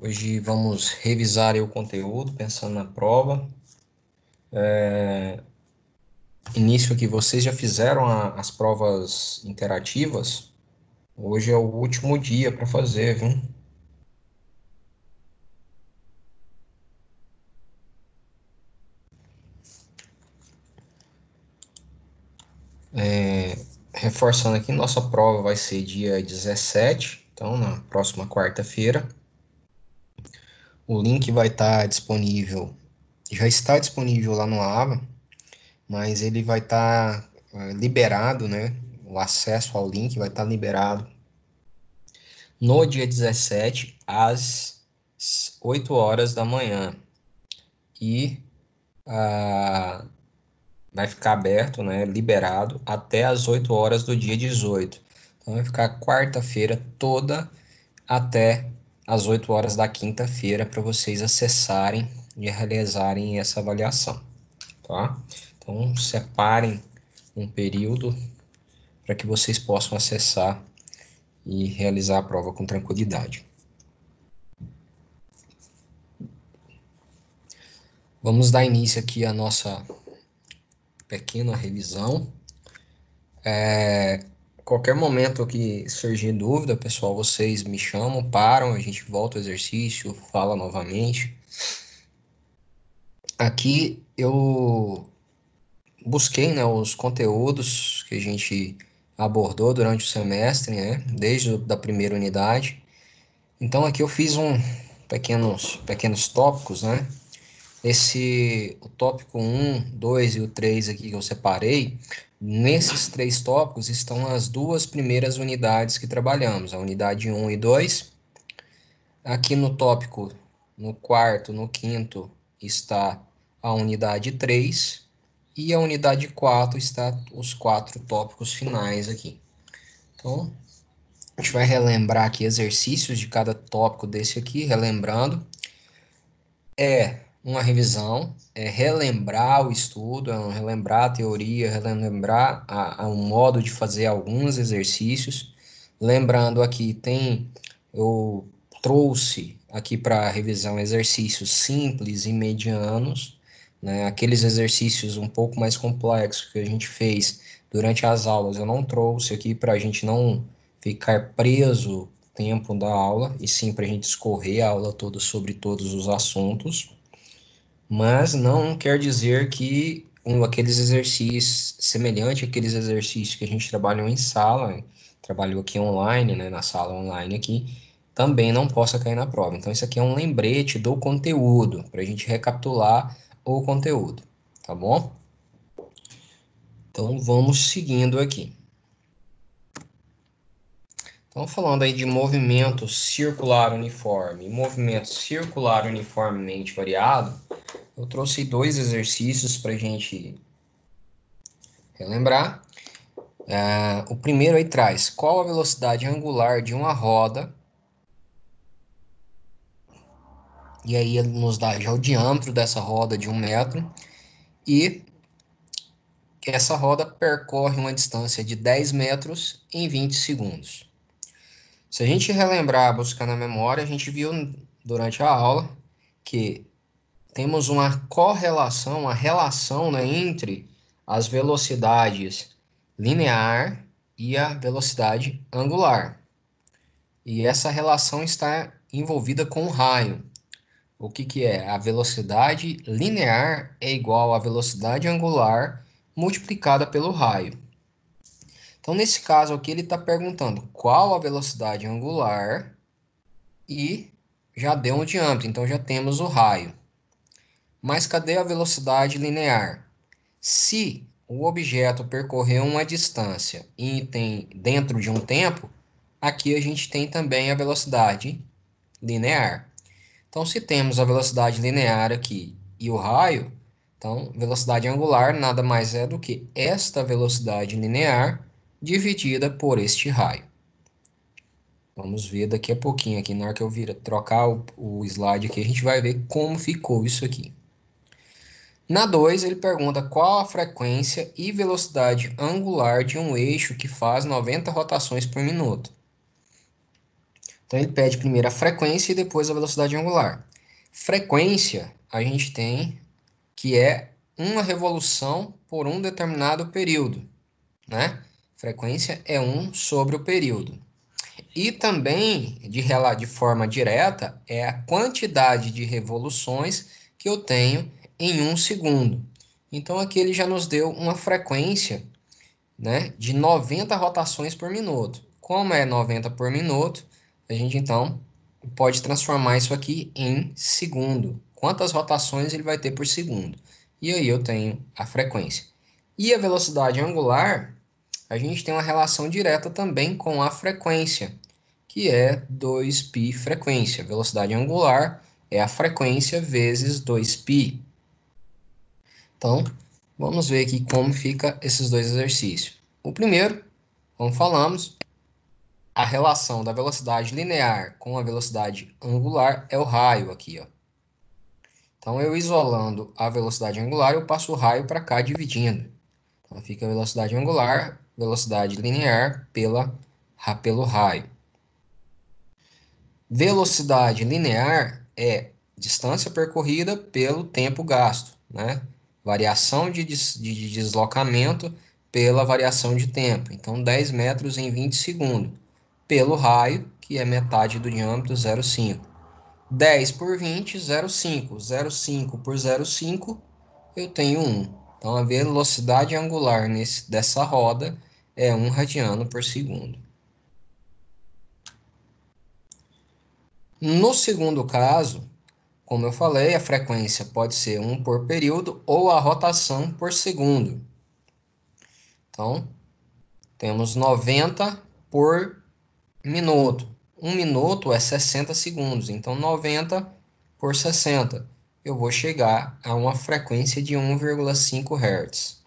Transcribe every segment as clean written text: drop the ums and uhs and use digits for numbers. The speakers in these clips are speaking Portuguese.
Hoje vamos revisar aí o conteúdo, pensando na prova. Início aqui, vocês já fizeram as provas interativas? Hoje é o último dia para fazer, viu? Reforçando aqui, nossa prova vai ser dia 17, então na próxima quarta-feira. O link vai estar disponível, já está disponível lá no Ava, mas ele vai estar liberado, né? O acesso ao link vai estar liberado no dia 17, às 8 horas da manhã. E ah, vai ficar aberto, né, liberado, até às 8 horas do dia 18. Então vai ficar quarta-feira toda até às 8 horas da quinta-feira para vocês acessarem e realizarem essa avaliação, tá? Então separem um período para que vocês possam acessar e realizar a prova com tranquilidade. Vamos dar início aqui à nossa pequena revisão. Qualquer momento que surgir dúvida, pessoal, vocês me chamam, param, a gente volta ao exercício, fala novamente. Aqui eu busquei, né, os conteúdos que a gente abordou durante o semestre, né, desde da primeira unidade. Então aqui eu fiz pequenos tópicos, né? O tópico 1, 2 e o 3 aqui que eu separei, nesses 3 tópicos estão as duas primeiras unidades que trabalhamos, a unidade 1 e 2. Aqui no tópico, no quarto, no quinto, está a unidade 3 e a unidade 4 está os 4 tópicos finais aqui. Então, a gente vai relembrar aqui exercícios de cada tópico desse aqui, relembrando. Uma revisão, relembrar o estudo, relembrar a teoria, relembrar o modo de fazer alguns exercícios. Lembrando aqui, eu trouxe aqui para a revisão exercícios simples e medianos, né? Aqueles exercícios um pouco mais complexos que a gente fez durante as aulas, eu não trouxe aqui para a gente não ficar preso tempo da aula, e sim para a gente escorrer a aula toda sobre todos os assuntos. Mas não quer dizer que aqueles exercícios, semelhante àqueles exercícios que a gente trabalhou em sala, trabalhou aqui online, né, na sala online aqui, também não possa cair na prova. Então, isso aqui é um lembrete do conteúdo, para a gente recapitular o conteúdo, tá bom? Então, vamos seguindo aqui. Então, falando aí de movimento circular uniforme e movimento circular uniformemente variado, eu trouxe 2 exercícios para a gente relembrar. O primeiro aí traz qual a velocidade angular de uma roda, e aí ele nos dá já o diâmetro dessa roda de 1 metro, e que essa roda percorre uma distância de 10 metros em 20 segundos. Se a gente relembrar, buscar na memória, a gente viu durante a aula que temos uma correlação, uma relação, né, entre as velocidades linear e a velocidade angular. E essa relação está envolvida com o raio. O que que é? A velocidade linear é igual à velocidade angular multiplicada pelo raio. Então, nesse caso aqui, ele está perguntando qual a velocidade angular e já deu um diâmetro, então já temos o raio. Mas cadê a velocidade linear? Se o objeto percorreu uma distância e tem dentro de um tempo, aqui a gente tem também a velocidade linear. Então, se temos a velocidade linear aqui e o raio, então velocidade angular nada mais é do que esta velocidade linear dividida por este raio. Vamos ver daqui a pouquinho aqui, na hora que eu trocar o slide aqui, a gente vai ver como ficou isso aqui. Na 2, ele pergunta qual a frequência e velocidade angular de um eixo que faz 90 rotações por minuto. Então, ele pede primeiro a frequência e depois a velocidade angular. Frequência, a gente tem que é uma revolução por um determinado período, né? Frequência é 1 sobre o período. E também, de forma direta, é a quantidade de revoluções que eu tenho em 1 segundo. Então, aqui ele já nos deu uma frequência, né, de 90 rotações por minuto. Como é 90 por minuto, a gente então pode transformar isso aqui em segundo. Quantas rotações ele vai ter por segundo? E aí eu tenho a frequência. E a velocidade angular, a gente tem uma relação direta também com a frequência, que é 2π frequência. Velocidade angular é a frequência vezes 2π. Então, vamos ver aqui como fica esses dois exercícios. O primeiro, como falamos, a relação da velocidade linear com a velocidade angular é o raio aqui, ó. Então, eu isolando a velocidade angular, eu passo o raio para cá dividindo. Então, fica a velocidade angular, velocidade linear pelo raio. Velocidade linear é distância percorrida pelo tempo gasto, né? Variação de deslocamento pela variação de tempo. Então, 10 metros em 20 segundos. Pelo raio, que é metade do diâmetro, 0,5. 10 por 20, 0,5. 0,5 por 0,5, eu tenho 1. Então, a velocidade angular dessa roda é 1 radiano por segundo. No segundo caso, como eu falei, a frequência pode ser 1 por período ou a rotação por segundo. Então, temos 90 por minuto. 1 minuto é 60 segundos. Então, 90 por 60. Eu vou chegar a uma frequência de 1,5 Hz.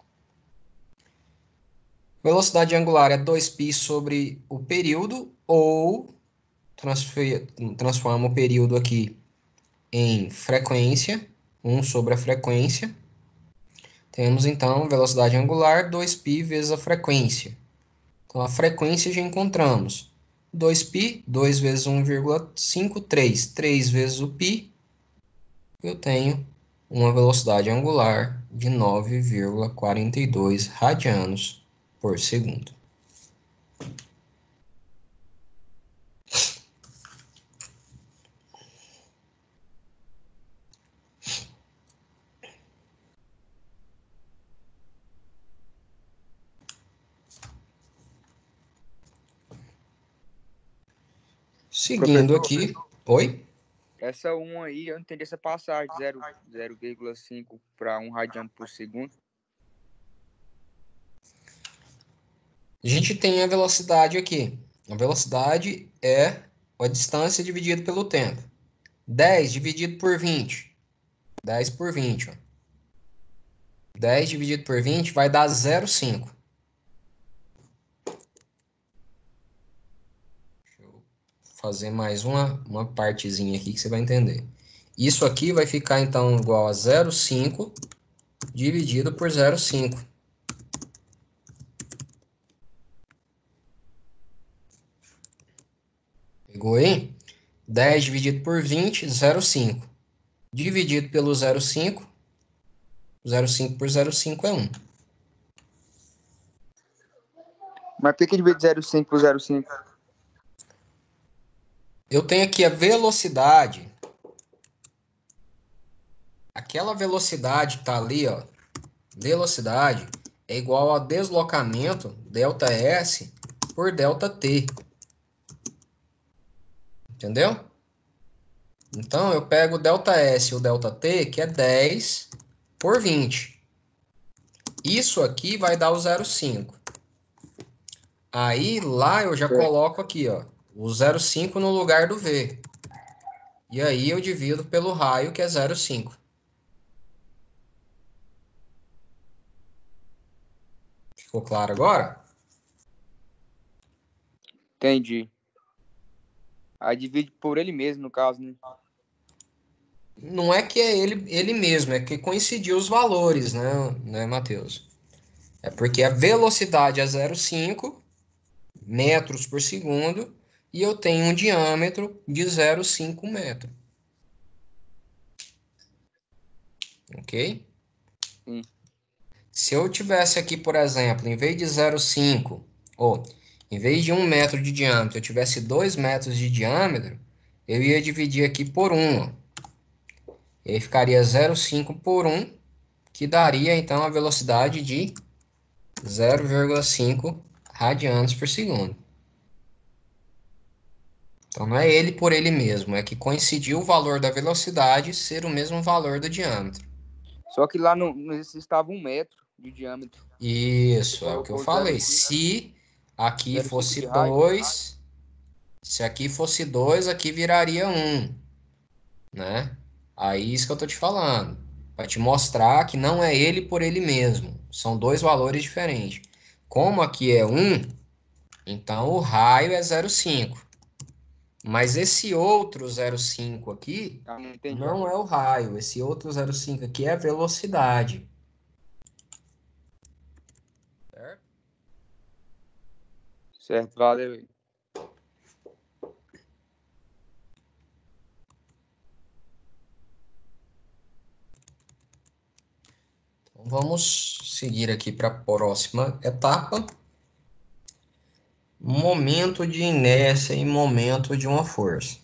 Velocidade angular é 2π sobre o período, ou transforma o período aqui em frequência, 1 sobre a frequência. Temos, então, velocidade angular, 2π vezes a frequência. Então, a frequência já encontramos. 2π, 2 vezes 1,5, 3. 3 vezes o π, eu tenho uma velocidade angular de 9,42 radianos por segundo. Seguindo Professor, aqui. Oi? essa 1 aí, eu não entendi essa passagem, 0,5 para 1 radiano por segundo. A gente tem a velocidade aqui. A velocidade é a distância dividida pelo tempo. 10 dividido por 20. 10 por 20. Ó. 10 dividido por 20 vai dar 0,5. Deixa eu fazer mais uma partezinha aqui que você vai entender. Isso aqui vai ficar, então, igual a 0,5 dividido por 0,5. Pegou aí? 10 dividido por 20, 0,5. Dividido pelo 0,5, 0,5 por 0,5 é 1. Mas por que divide 0,5 por 0,5? Eu tenho aqui a velocidade. Aquela velocidade que está ali, ó. Velocidade é igual a deslocamento, ΔS, por ΔT. Entendeu? Então, eu pego o ΔS e o ΔT, que é 10 por 20. Isso aqui vai dar o 0,5. Aí, lá eu já coloco aqui, ó, o 0,5 no lugar do V. E aí eu divido pelo raio, que é 0,5. Ficou claro agora? Entendi. Aí divide por ele mesmo, no caso, né? Não é que é ele mesmo, é que coincidiu os valores, né, Matheus? É porque a velocidade é 0,5 metros por segundo e eu tenho um diâmetro de 0,5 metro. Ok? Sim. Se eu tivesse aqui, por exemplo, em vez de 0,5, ou em vez de 1 metro de diâmetro, eu tivesse 2 metros de diâmetro, eu ia dividir aqui por 1. E aí ficaria 0,5 por 1, que daria então a velocidade de 0,5 radianos por segundo. Então não é ele por ele mesmo, é que coincidiu o valor da velocidade ser o mesmo valor do diâmetro. Só que lá não estava 1 metro de diâmetro. Você Isso, é o que eu colocou falei. 0,5, Se aqui 0,5 fosse de raio. 2, se aqui fosse 2, aqui viraria 1, né? Aí isso que eu tô te falando. Para te mostrar que não é ele por ele mesmo. São dois valores diferentes. Como aqui é 1, então o raio é 0,5. Mas esse outro 0,5 aqui Ah, não entendi não é agora. o raio. Esse outro 0,5 aqui é a velocidade. Certo? Certo, valeu aí. Então, vamos seguir aqui para a próxima etapa. Momento de inércia e momento de uma força.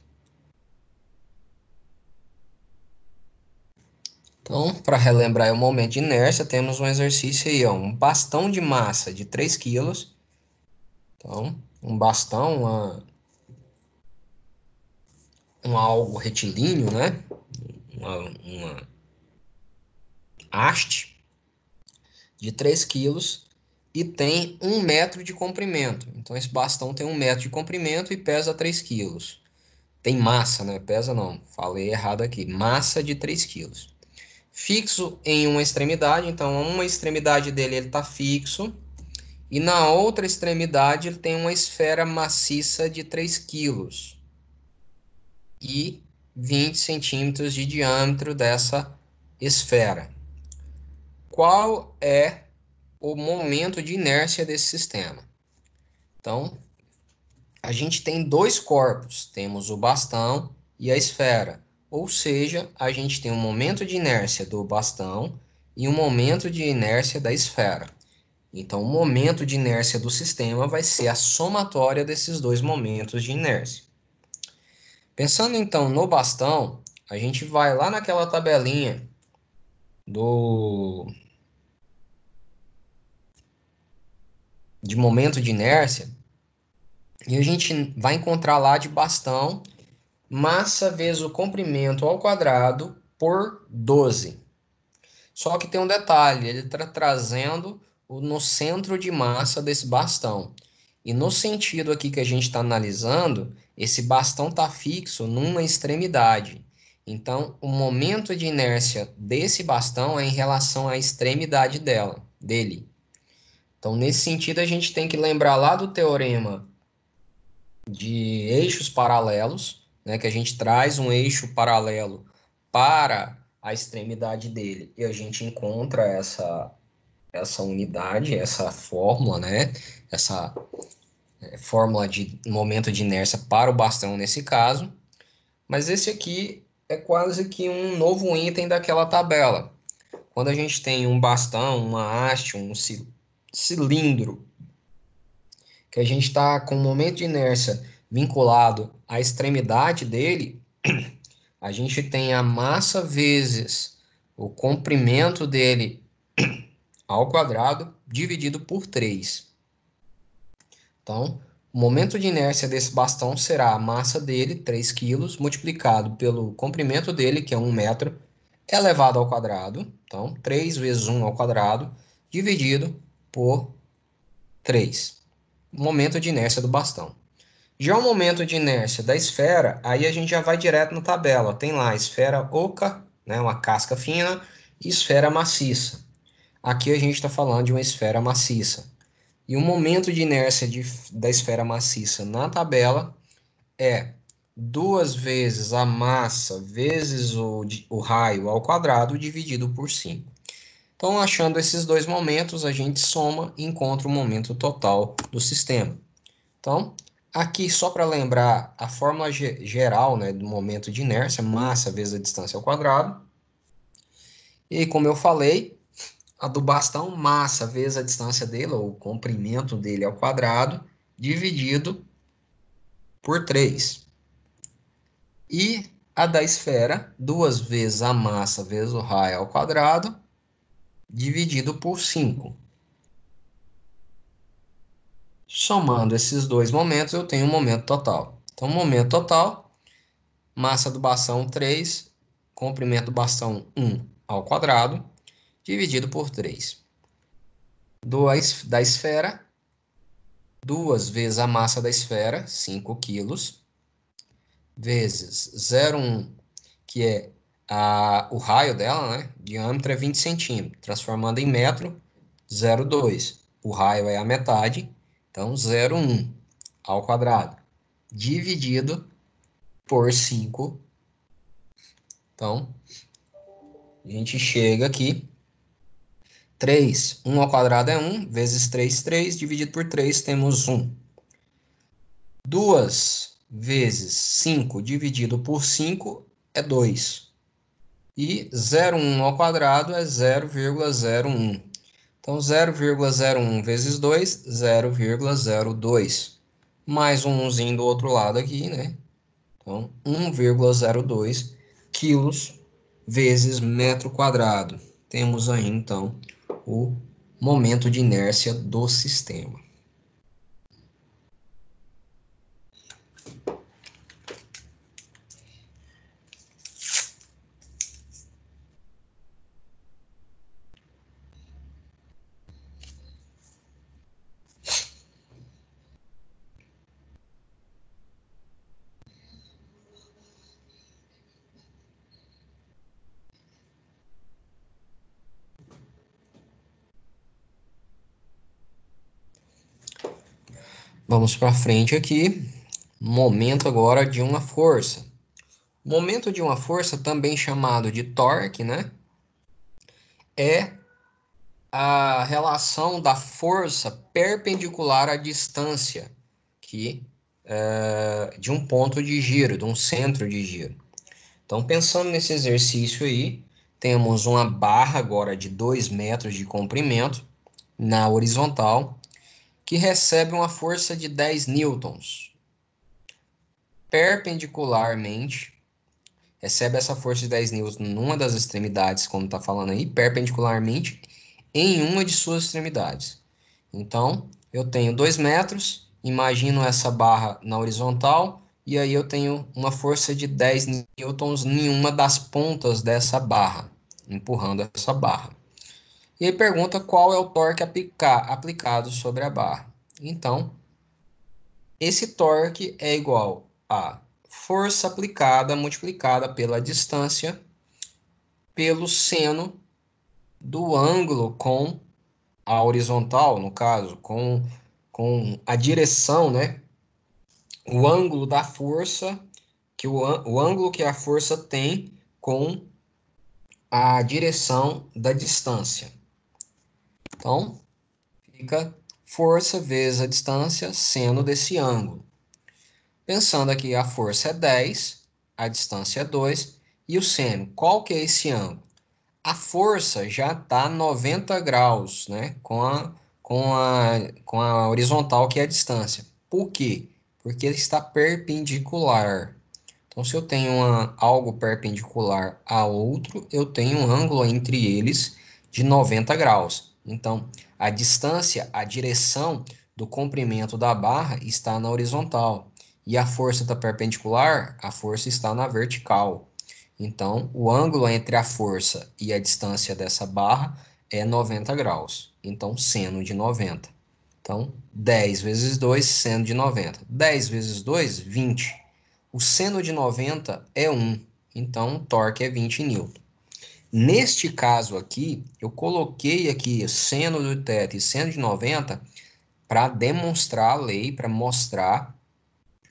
Então, para relembrar o momento de inércia, temos um exercício aí, ó, um bastão de massa de 3 quilos. Então, um bastão, algo retilíneo, né? Uma haste de 3 quilos e tem 1 metro de comprimento. Então, esse bastão tem 1 metro de comprimento e pesa 3 quilos. Tem massa, né? Pesa não, falei errado aqui. Massa de 3 quilos. Fixo em uma extremidade, então uma extremidade dele está fixo, e na outra extremidade ele tem uma esfera maciça de 3 quilos e 20 centímetros de diâmetro dessa esfera. Qual é o momento de inércia desse sistema? Então, a gente tem dois corpos, temos o bastão e a esfera, ou seja, a gente tem um momento de inércia do bastão e um momento de inércia da esfera. Então, o momento de inércia do sistema vai ser a somatória desses dois momentos de inércia. Pensando então no bastão, a gente vai lá naquela tabelinha de momento de inércia e a gente vai encontrar lá de bastão massa vezes o comprimento ao quadrado por 12. Só que tem um detalhe, ele está trazendo no centro de massa desse bastão. E no sentido aqui que a gente está analisando, esse bastão está fixo numa extremidade. Então, o momento de inércia desse bastão é em relação à extremidade dele. Então, nesse sentido, a gente tem que lembrar lá do teorema de eixos paralelos, né, que a gente traz um eixo paralelo para a extremidade dele e a gente encontra essa unidade, essa fórmula, né, essa fórmula de momento de inércia para o bastão nesse caso, mas esse aqui é quase que um novo item daquela tabela. Quando a gente tem um bastão, uma haste, um cilindro, que a gente está com o momento de inércia vinculado à extremidade dele, a gente tem a massa vezes o comprimento dele ao quadrado dividido por 3. Então, o momento de inércia desse bastão será a massa dele, 3 quilos, multiplicado pelo comprimento dele, que é 1 metro, elevado ao quadrado. Então, 3 vezes 1 ao quadrado, dividido por 3. Momento de inércia do bastão. Já o momento de inércia da esfera, aí a gente já vai direto na tabela. Tem lá esfera oca, né, uma casca fina, e esfera maciça. Aqui a gente está falando de uma esfera maciça. E o momento de inércia da esfera maciça na tabela é 2 vezes a massa vezes o raio ao quadrado dividido por 5. Então, achando esses dois momentos, a gente soma e encontra o momento total do sistema. Então, Aqui, só para lembrar, a fórmula geral, né, do momento de inércia, massa vezes a distância ao quadrado. E como eu falei, a do bastão, massa vezes a distância dele, ou o comprimento dele ao quadrado, dividido por 3. E a da esfera, 2 vezes a massa vezes o raio ao quadrado, dividido por 5. Somando esses dois momentos, eu tenho um momento total. Então, momento total, massa do bastão 3, comprimento do bastão 1 ao quadrado, dividido por 3. Da esfera, 2 vezes a massa da esfera, 5 quilos, vezes 0,1, que é o raio dela, né? Diâmetro é 20 centímetros. Transformando em metro, 0,2. O raio é a metade, então 0,1 ao quadrado, dividido por 5. Então, a gente chega aqui, 3, 1 ao quadrado é 1, vezes 3, 3, dividido por 3, temos 1. 2 vezes 5 dividido por 5 é 2. E 0,1 ao quadrado é 0,01. Então, 0,01 vezes 2, 0,02. Mais um umzinho do outro lado aqui, né? Então, 1,02 quilos vezes metro quadrado. Temos aí, então, o momento de inércia do sistema. Vamos para frente aqui. Momento agora de uma força. Momento de uma força, também chamado de torque, né? É a relação da força perpendicular à distância de um ponto de giro, de um centro de giro. Então, pensando nesse exercício aí, temos uma barra agora de 2 metros de comprimento na horizontal, que recebe uma força de 10 newtons. Perpendicularmente, recebe essa força de 10 newtons numa das extremidades, como está falando aí, perpendicularmente em uma de suas extremidades. Então, eu tenho 2 metros, imagino essa barra na horizontal, e aí eu tenho uma força de 10 newtons em uma das pontas dessa barra, empurrando essa barra. E aí pergunta qual é o torque aplicado sobre a barra. Então, esse torque é igual a força aplicada multiplicada pela distância pelo seno do ângulo com a horizontal, no caso, com a direção, né? O ângulo da força, o ângulo que a força tem com a direção da distância. Então, fica força vezes a distância, seno desse ângulo. Pensando aqui, a força é 10, a distância é 2, e o seno, qual que é esse ângulo? A força já está 90 graus, né? Com a horizontal, que é a distância. Por quê? Porque ele está perpendicular. Então, se eu tenho algo perpendicular a outro, eu tenho um ângulo entre eles de 90 graus. Então, a distância, a direção do comprimento da barra está na horizontal. E a força está perpendicular, a força está na vertical. Então, o ângulo entre a força e a distância dessa barra é 90 graus. Então, seno de 90. Então, 10 vezes 2, seno de 90. 10 vezes 2, 20. O seno de 90 é 1. Então, o torque é 20 newton. Neste caso aqui, eu coloquei aqui seno do teto e seno de 90 para demonstrar a lei, para mostrar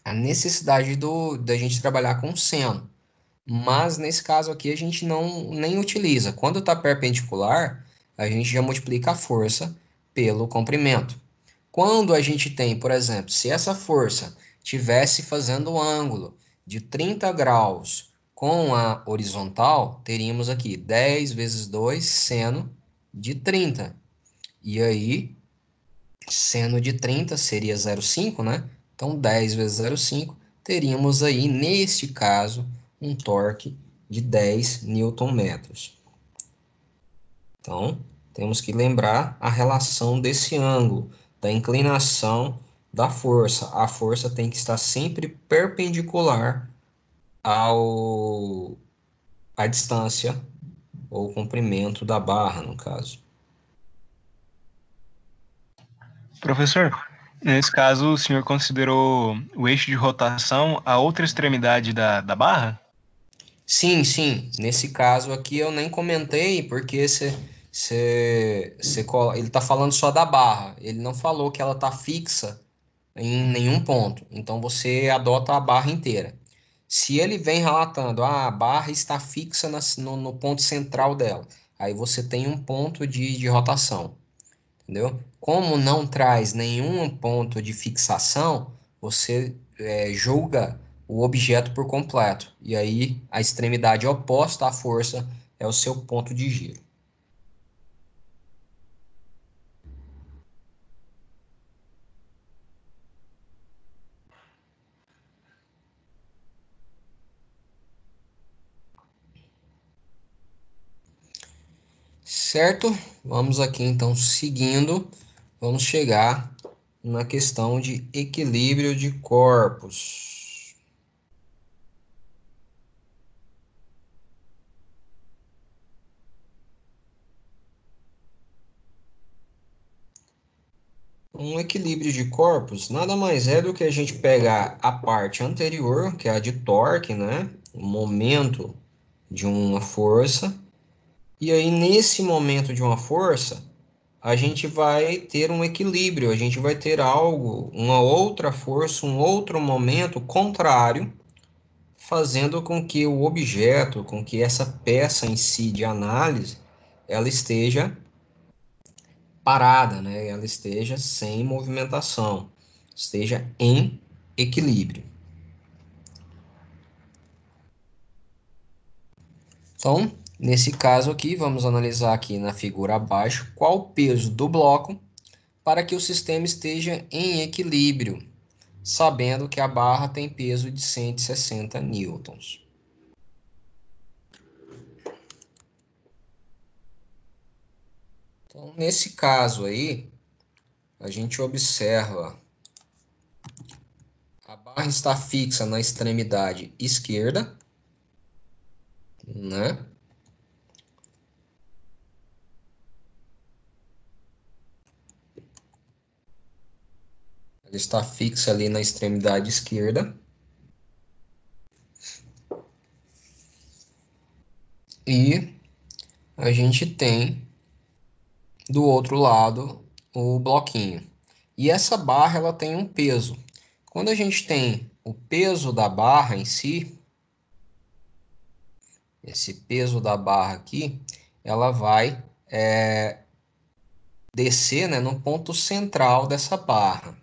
a necessidade da gente trabalhar com seno. Mas nesse caso aqui a gente não nem utiliza. Quando está perpendicular, a gente já multiplica a força pelo comprimento. Quando a gente tem, por exemplo, se essa força tivesse fazendo o ângulo de 30 graus com a horizontal, teríamos aqui 10 vezes 2 seno de 30. E aí, seno de 30 seria 0,5, né? Então, 10 vezes 0,5, teríamos aí, neste caso, um torque de 10 Newton-metros. Então, temos que lembrar a relação desse ângulo, da inclinação da força. A força tem que estar sempre perpendicular à distância ou comprimento da barra, no caso. Professor, nesse caso, o senhor considerou o eixo de rotação a outra extremidade da barra? Sim, sim. Nesse caso aqui eu nem comentei, porque ele está falando só da barra. Ele não falou que ela está fixa em nenhum ponto. Então você adota a barra inteira. Se ele vem relatando, a barra está fixa no ponto central dela, aí você tem um ponto de rotação, entendeu? Como não traz nenhum ponto de fixação, você julga o objeto por completo. E aí a extremidade oposta à força é o seu ponto de giro. Certo? Vamos aqui então seguindo, vamos chegar na questão de equilíbrio de corpos. Um equilíbrio de corpos nada mais é do que a gente pegar a parte anterior, que é a de torque, né? O momento de uma força, e aí nesse momento de uma força, a gente vai ter um equilíbrio, a gente vai ter algo, uma outra força, um outro momento contrário, fazendo com que o objeto, com que essa peça em si de análise, ela esteja parada, né? Ela esteja sem movimentação, esteja em equilíbrio. Então, nesse caso aqui, vamos analisar aqui na figura abaixo qual o peso do bloco para que o sistema esteja em equilíbrio, sabendo que a barra tem peso de 160 newtons. Então, nesse caso aí, a gente observa a barra está fixa na extremidade esquerda, né? Ela está fixa ali na extremidade esquerda. E a gente tem do outro lado o bloquinho. E essa barra ela tem um peso. Quando a gente tem o peso da barra em si, esse peso da barra aqui, ela vai descer, né, no ponto central dessa barra.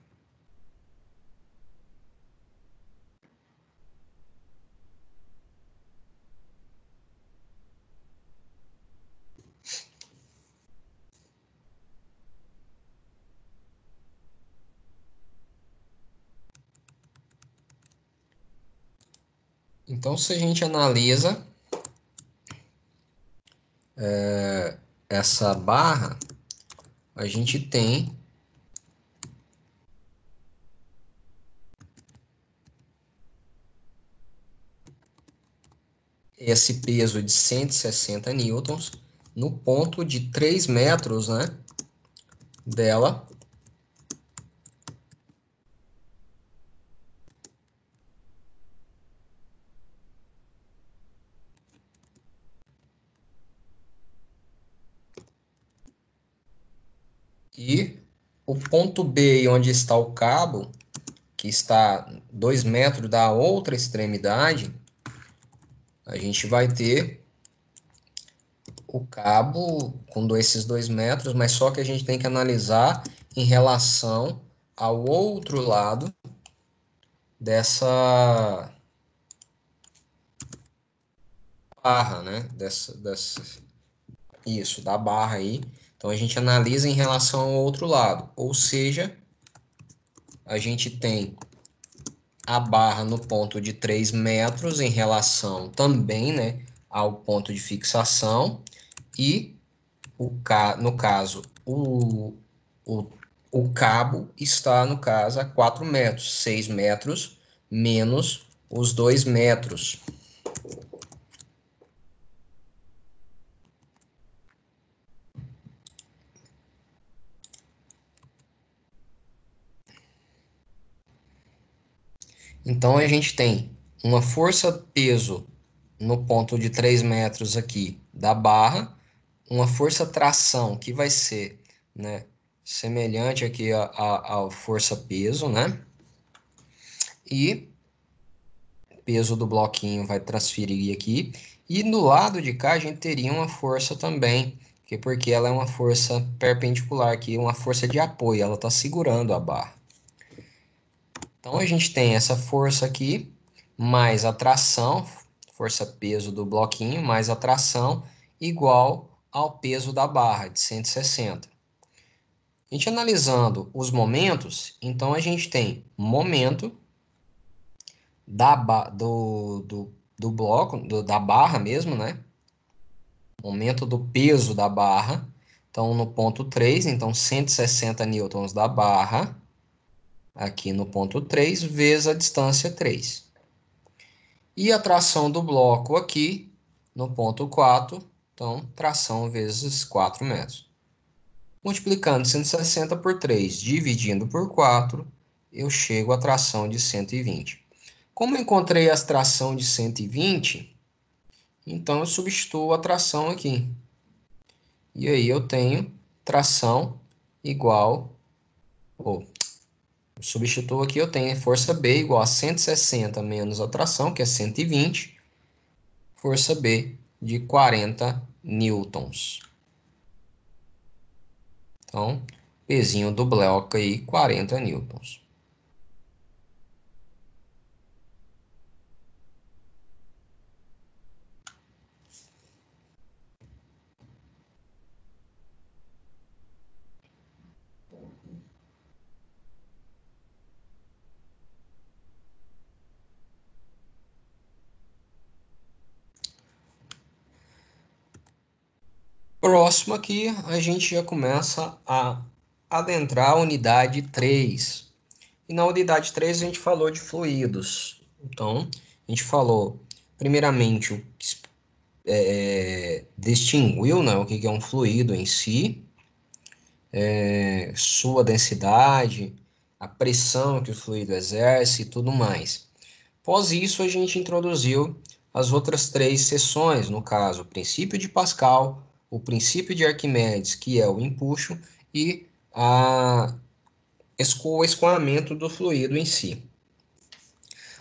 Então, se a gente analisa essa barra, a gente tem esse peso de 160 newtons no ponto de 3 metros, né, dela. E o ponto B, onde está o cabo, que está 2 metros da outra extremidade, a gente vai ter o cabo com esses 2 metros, mas só que a gente tem que analisar em relação ao outro lado dessa barra, né? Isso, da barra aí. Então, a gente analisa em relação ao outro lado. Ou seja, a gente tem a barra no ponto de 3 metros em relação também, né, ao ponto de fixação. E, no caso, o cabo está, no caso, a 4 metros. 6 metros menos os 2 metros. Então, a gente tem uma força-peso no ponto de 3 metros aqui da barra, uma força-tração que vai ser, né, semelhante aqui à força-peso, né? E peso do bloquinho vai transferir aqui. E do lado de cá a gente teria uma força também, porque ela é uma força perpendicular aqui, uma força de apoio, ela está segurando a barra. Então, a gente tem essa força aqui, mais a tração, força-peso do bloquinho, mais a tração, igual ao peso da barra, de 160. A gente analisando os momentos, então a gente tem momento do bloco, da barra mesmo, né? Momento do peso da barra. Então, no ponto 3, então 160 newtons da barra, aqui no ponto 3, vezes a distância 3. E a tração do bloco aqui, no ponto 4, então, tração vezes 4 metros. Multiplicando 160 por 3, dividindo por 4, eu chego à tração de 120. Como eu encontrei a tração de 120, então eu substituo a tração aqui. E aí eu tenho tração igual, substituo aqui, eu tenho força B igual a 160 menos a tração, que é 120, força B de 40 newtons. Então, pezinho do bloco aí, 40 newtons. Próximo aqui, a gente já começa a adentrar a unidade 3. E na unidade 3 a gente falou de fluidos. Então, a gente falou, primeiramente, distinguiu, né, o que é um fluido em si, sua densidade, a pressão que o fluido exerce e tudo mais. Após isso, a gente introduziu as outras 3 seções, no caso, o princípio de Pascal, o princípio de Arquimedes, que é o empuxo, e o escoamento do fluido em si.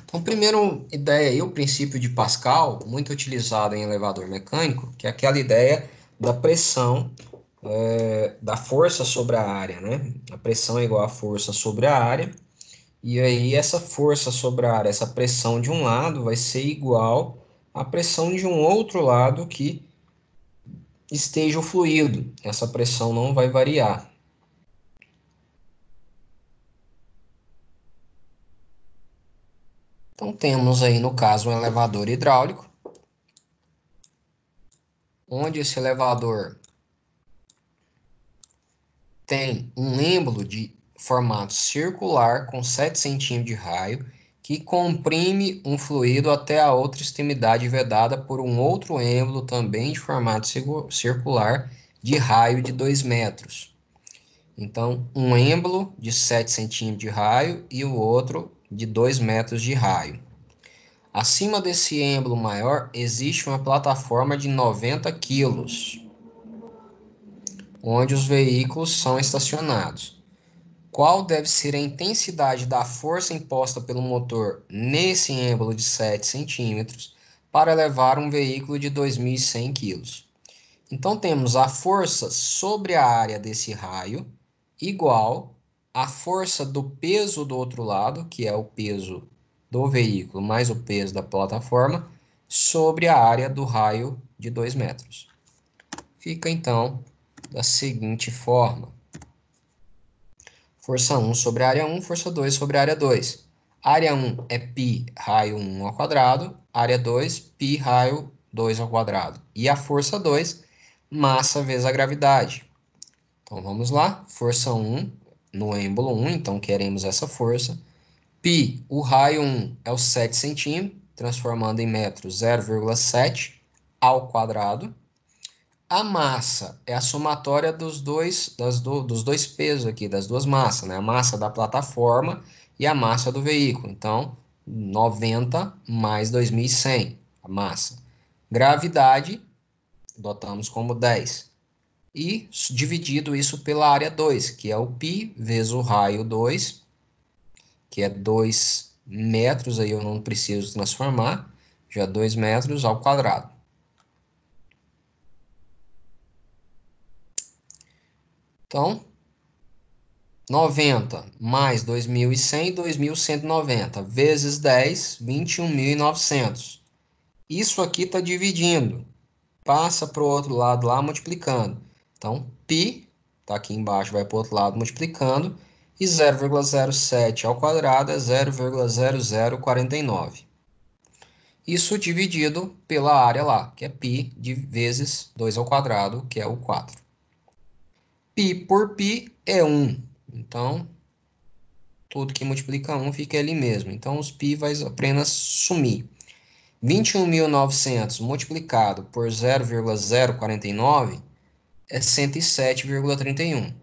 Então, primeiro ideia aí, o princípio de Pascal, muito utilizado em elevador mecânico, que é aquela ideia da pressão, da força sobre a área, né? A pressão é igual à força sobre a área, e aí essa força sobre a área, essa pressão de um lado vai ser igual à pressão de um outro lado que esteja o fluido. Essa pressão não vai variar. Então, temos aí, no caso, um elevador hidráulico, onde esse elevador tem um êmbolo de formato circular com 7 centímetros de raio, que comprime um fluido até a outra extremidade vedada por um outro êmbolo também de formato circular de raio de 2 metros. Então, um êmbolo de 7 centímetros de raio e o outro de 2 metros de raio. Acima desse êmbolo maior, existe uma plataforma de 90 quilos, onde os veículos são estacionados. Qual deve ser a intensidade da força imposta pelo motor nesse êmbolo de 7 centímetros para levar um veículo de 2.100 kg? Então, temos a força sobre a área desse raio igual à força do peso do outro lado, que é o peso do veículo mais o peso da plataforma, sobre a área do raio de 2 metros. Fica, então, da seguinte forma. Força 1 sobre a área 1, força 2 sobre a área 2. Área 1 é π raio 1 ao quadrado, área 2, π raio 2 ao quadrado. E a força 2, massa vezes a gravidade. Então, vamos lá. Força 1 no êmbolo 1, então queremos essa força. Π, o raio 1 é o 7 centímetros, transformando em metros 0,7 ao quadrado. A massa é a somatória dos dois pesos aqui, das duas massas, né? A massa da plataforma e a massa do veículo. Então, 90 mais 2.100, a massa. Gravidade, botamos como 10. E dividido isso pela área 2, que é o π vezes o raio 2, que é 2 metros, aí eu não preciso transformar, já 2 metros ao quadrado. Então, 90 mais 2.100, 2.190, vezes 10, 21.900. Isso aqui está dividindo. Passa para o outro lado lá, multiplicando. Então, π, está aqui embaixo, vai para o outro lado multiplicando. E 0,07 ao quadrado é 0,0049. Isso dividido pela área lá, que é π de vezes 2 ao quadrado, que é o 4. Π por π é 1. Então, tudo que multiplica 1 fica ali mesmo. Então, os π vai apenas sumir. 21.900 multiplicado por 0,049 é 107,31.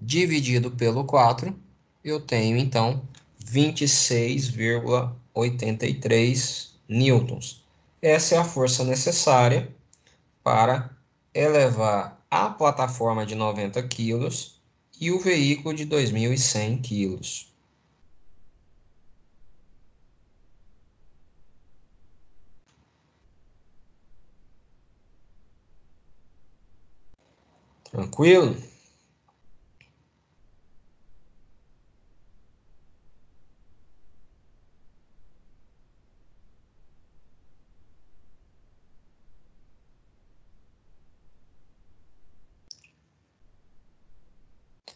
Dividido pelo 4, eu tenho, então, 26,83 newtons. Essa é a força necessária para elevar a plataforma de 90 quilos e o veículo de 2.100 quilos. Tranquilo?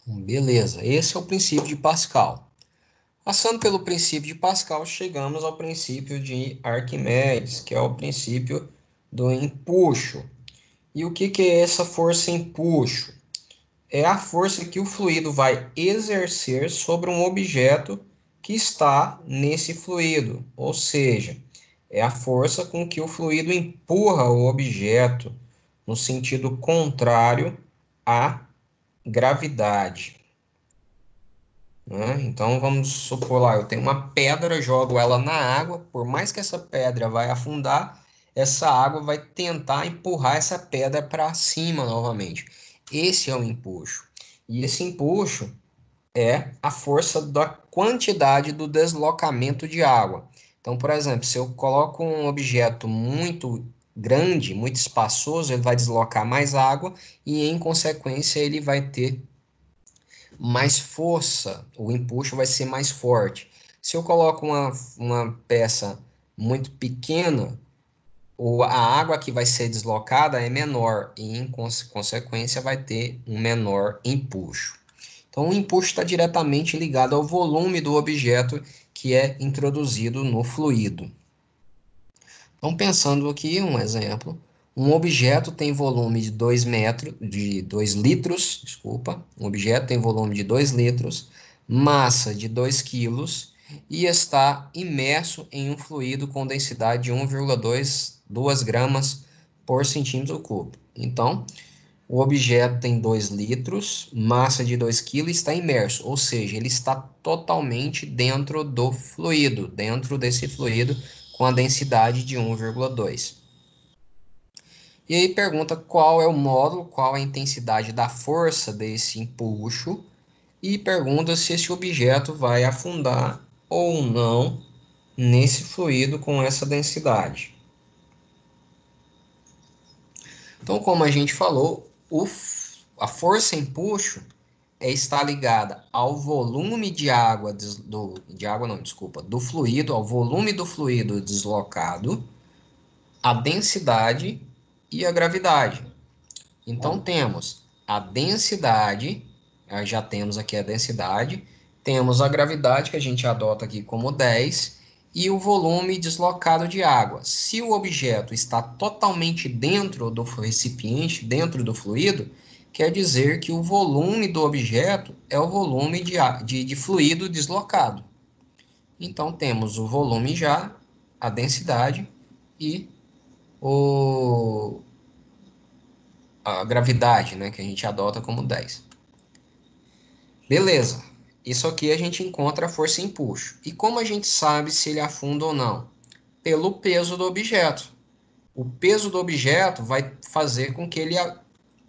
Beleza, esse é o princípio de Pascal. Passando pelo princípio de Pascal, chegamos ao princípio de Arquimedes, que é o princípio do empuxo. E o que é essa força empuxo? É a força que o fluido vai exercer sobre um objeto que está nesse fluido, ou seja, é a força com que o fluido empurra o objeto no sentido contrário à gravidade. Né? Então, vamos supor lá, eu tenho uma pedra, jogo ela na água, por mais que essa pedra vai afundar, essa água vai tentar empurrar essa pedra para cima novamente. Esse é o empuxo. E esse empuxo é a força da quantidade do deslocamento de água. Então, por exemplo, se eu coloco um objeto muito grande, muito espaçoso, ele vai deslocar mais água e, em consequência, ele vai ter mais força, o empuxo vai ser mais forte. Se eu coloco uma peça muito pequena, a água que vai ser deslocada é menor e, em consequência, vai ter um menor empuxo. Então, o empuxo está diretamente ligado ao volume do objeto que é introduzido no fluido. Então, pensando aqui, um exemplo, um objeto tem volume de 2 litros, desculpa, um objeto tem volume de 2 litros, massa de 2 quilos e está imerso em um fluido com densidade de 1,2 gramas por centímetro cúbico. Então, o objeto tem 2 litros, massa de 2 kg e está imerso, ou seja, ele está totalmente dentro do fluido, dentro desse fluido com a densidade de 1,2. E aí pergunta qual é o módulo, qual a intensidade da força desse empuxo e pergunta se esse objeto vai afundar ou não nesse fluido com essa densidade. Então, como a gente falou, a força empuxo está ligada ao volume de água, do fluido, ao volume do fluido deslocado, a densidade e a gravidade. Então, temos a densidade, já temos aqui a densidade, temos a gravidade, que a gente adota aqui como 10, e o volume deslocado de água. Se o objeto está totalmente dentro do recipiente, dentro do fluido, quer dizer que o volume do objeto é o volume de fluido deslocado. Então, temos o volume já, a densidade e a gravidade, né, que a gente adota como 10. Beleza. Isso aqui a gente encontra a força empuxo. E como a gente sabe se ele afunda ou não? Pelo peso do objeto. O peso do objeto vai fazer com que ele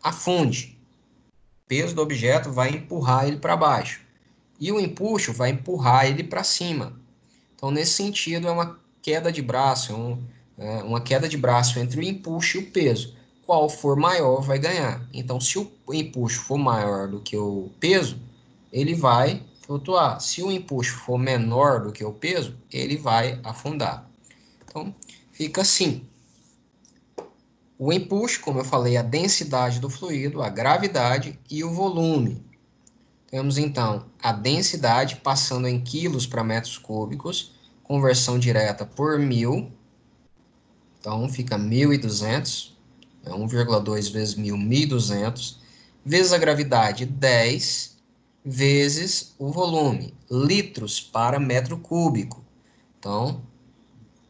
afunde. O peso do objeto vai empurrar ele para baixo. E o empuxo vai empurrar ele para cima. Então, nesse sentido, é uma queda de braço, uma queda de braço entre o empuxo e o peso. Qual for maior vai ganhar. Então, se o empuxo for maior do que o peso, ele vai flutuar. Se o empuxo for menor do que o peso, ele vai afundar. Então, fica assim. O empuxo, como eu falei, a densidade do fluido, a gravidade e o volume. Temos, então, a densidade passando em quilos para metros cúbicos, conversão direta por 1.000. Então, fica 1.200. 1,2 vezes 1.000, 1.200. Vezes a gravidade, 10. Vezes o volume, litros para metro cúbico. Então,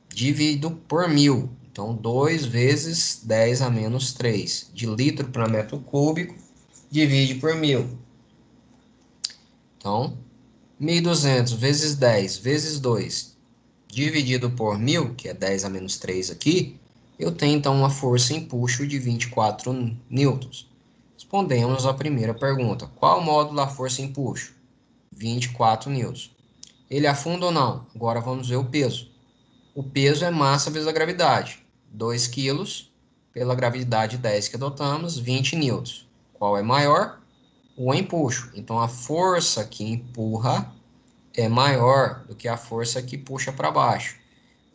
dividido por 1.000. Então, 2 vezes 10 a menos 3. De litro para metro cúbico, divide por 1.000. Então, 1.200 vezes 10 vezes 2, dividido por 1.000, que é 10 a menos 3 aqui, eu tenho, então, uma força empuxo de 24 newtons. Respondemos a primeira pergunta. Qual o módulo da força empuxo? 24 newtons. Ele afunda ou não? Agora vamos ver o peso. O peso é massa vezes a gravidade. 2 quilos, pela gravidade 10 que adotamos, 20 newtons. Qual é maior? O empuxo. Então, a força que empurra é maior do que a força que puxa para baixo.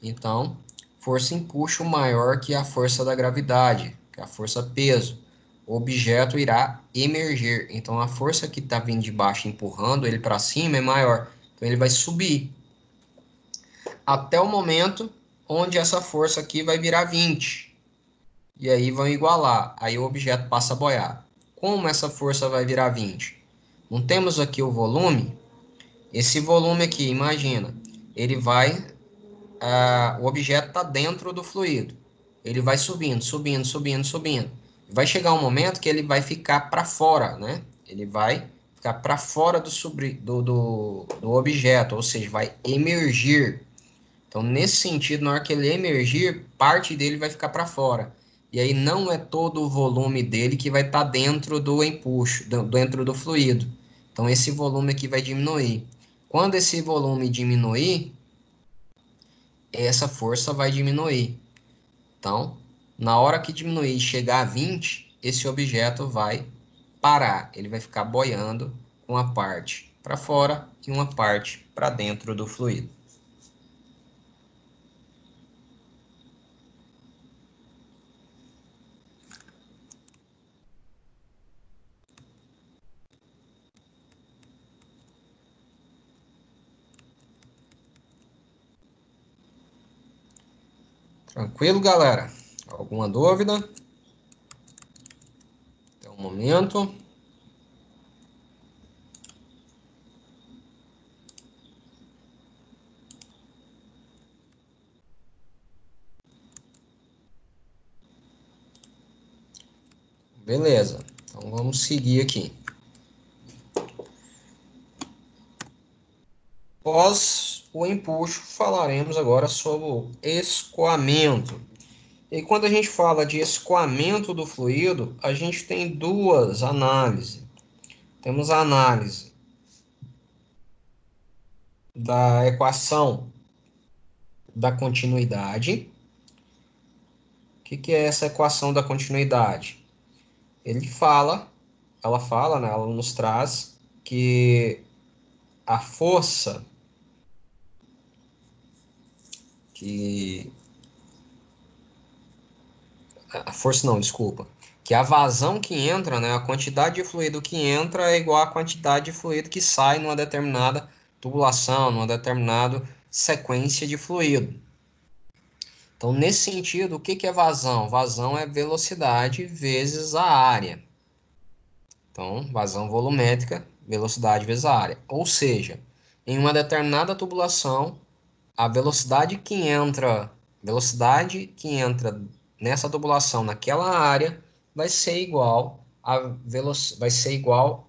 Então, força empuxo maior que a força da gravidade, que é a força peso. O objeto irá emergir. Então, a força que está vindo de baixo empurrando ele para cima é maior. Então, ele vai subir. Até o momento onde essa força aqui vai virar 20. E aí vão igualar. Aí o objeto passa a boiar. Como essa força vai virar 20? Não temos aqui o volume? Esse volume aqui, imagina, ele vai, o objeto está dentro do fluido. Ele vai subindo, subindo, subindo, subindo. Vai chegar um momento que ele vai ficar para fora, né? Ele vai ficar para fora do objeto, ou seja, vai emergir. Então, nesse sentido, na hora que ele emergir, parte dele vai ficar para fora. E aí não é todo o volume dele que vai estar dentro do empuxo, dentro do fluido. Então, esse volume aqui vai diminuir. Quando esse volume diminuir, essa força vai diminuir. Então, na hora que diminuir e chegar a 20, esse objeto vai parar. Ele vai ficar boiando com uma parte para fora e uma parte para dentro do fluido. Tranquilo, galera? Alguma dúvida? Até o momento. Beleza. Então vamos seguir aqui. Após o empuxo, falaremos agora sobre o escoamento. E quando a gente fala de escoamento do fluido, a gente tem duas análises. Temos a análise da equação da continuidade. O que é essa equação da continuidade? Ela fala, né, ela nos traz que a força que que a vazão que entra, né, a quantidade de fluido que entra é igual à quantidade de fluido que sai numa determinada tubulação, numa determinada sequência de fluido. Então, nesse sentido, o que é vazão? Vazão é velocidade vezes a área. Então, vazão volumétrica, velocidade vezes a área. Ou seja, em uma determinada tubulação, a velocidade que entra nessa tubulação naquela área vai ser igual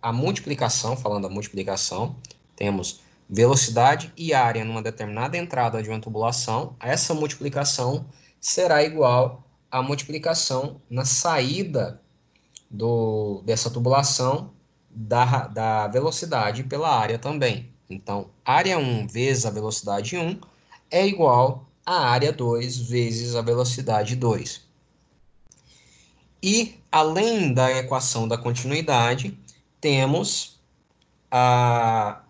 à multiplicação, falando da multiplicação, temos velocidade e área numa determinada entrada de uma tubulação, essa multiplicação será igual à multiplicação na saída dessa tubulação da velocidade pela área também. Então, área 1 vezes a velocidade 1 é igual a área 2 vezes a velocidade 2. E, além da equação da continuidade, temos a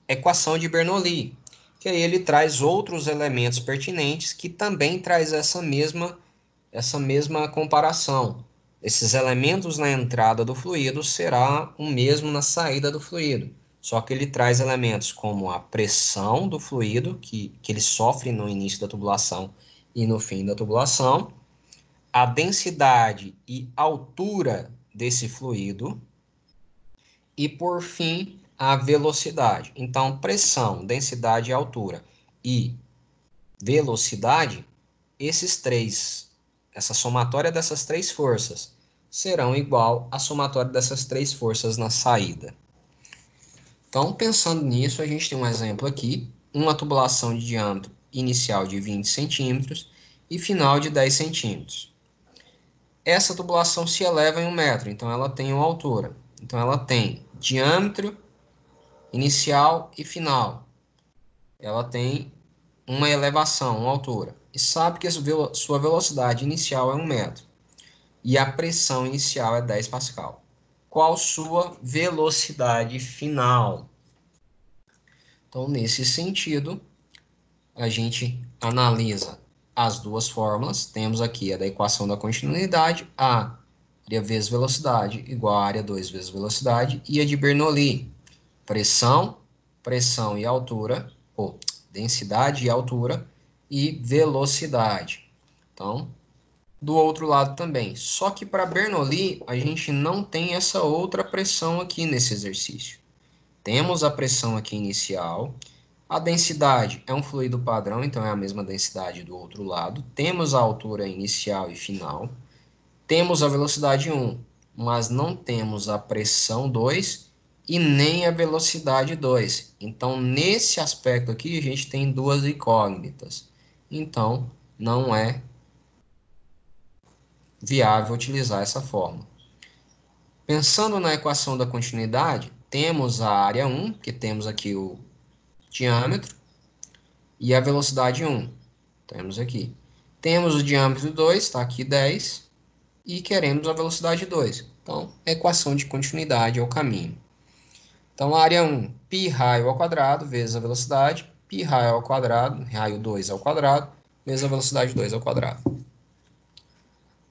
equação de Bernoulli, que aí ele traz outros elementos pertinentes que também traz essa mesma comparação. Esses elementos na entrada do fluido será o mesmo na saída do fluido, só que ele traz elementos como a pressão do fluido, que ele sofre no início da tubulação e no fim da tubulação, a densidade e altura desse fluido, e, por fim, a velocidade. Então, pressão, densidade e altura e velocidade, essa somatória dessas três forças serão igual à somatória dessas três forças na saída. Então, pensando nisso, a gente tem um exemplo aqui, uma tubulação de diâmetro inicial de 20 centímetros e final de 10 centímetros. Essa tubulação se eleva em 1 metro, então ela tem uma altura. Então, ela tem diâmetro inicial e final. Ela tem uma elevação, uma altura. E sabe que sua velocidade inicial é 1 metro. E a pressão inicial é 10 pascal. Qual sua velocidade final? Então, nesse sentido, a gente analisa as duas fórmulas. Temos aqui a da equação da continuidade, a área vezes velocidade igual a área 2 vezes velocidade, e a de Bernoulli, pressão, pressão e altura, ou densidade e altura, e velocidade. Então, do outro lado também. Só que para Bernoulli, a gente não tem essa outra pressão aqui nesse exercício. Temos a pressão aqui inicial, a densidade é um fluido padrão, então é a mesma densidade do outro lado. Temos a altura inicial e final. Temos a velocidade 1, mas não temos a pressão 2 e nem a velocidade 2. Então, nesse aspecto aqui, a gente tem duas incógnitas. Então, não é viável utilizar essa fórmula. Pensando na equação da continuidade, temos a área 1, que temos aqui o diâmetro, e a velocidade 1. Temos aqui. Temos o diâmetro 2, está aqui 10, e queremos a velocidade 2. Então, a equação de continuidade é o caminho. Então, a área 1, π raio ao quadrado, vezes a velocidade, π raio ao quadrado, raio 2 ao quadrado, vezes a velocidade 2 ao quadrado.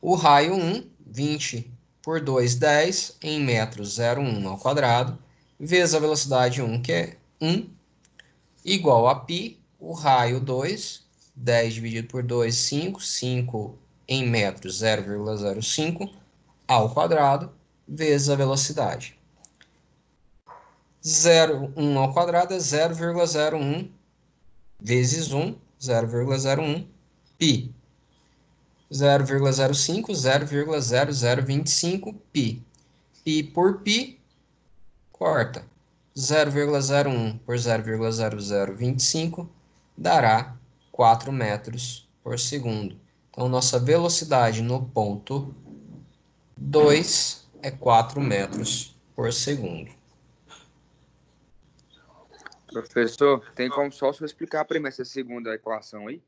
O raio 1, 20 por 2, 10, em metros, 0,1 ao quadrado, vezes a velocidade 1, que é 1, igual a π, o raio 2, 10 dividido por 2, 5, 5 em metros, 0,05 ao quadrado, vezes a velocidade. 0,1 ao quadrado é 0,01 vezes 1, 0,01 π. 0,05, 0,0025 π. Π por π, corta. 0,01 por 0,0025 dará 4 metros por segundo. Então, nossa velocidade no ponto 2 é 4 metros por segundo. Professor, tem como só você explicar primeiro essa segunda equação aí?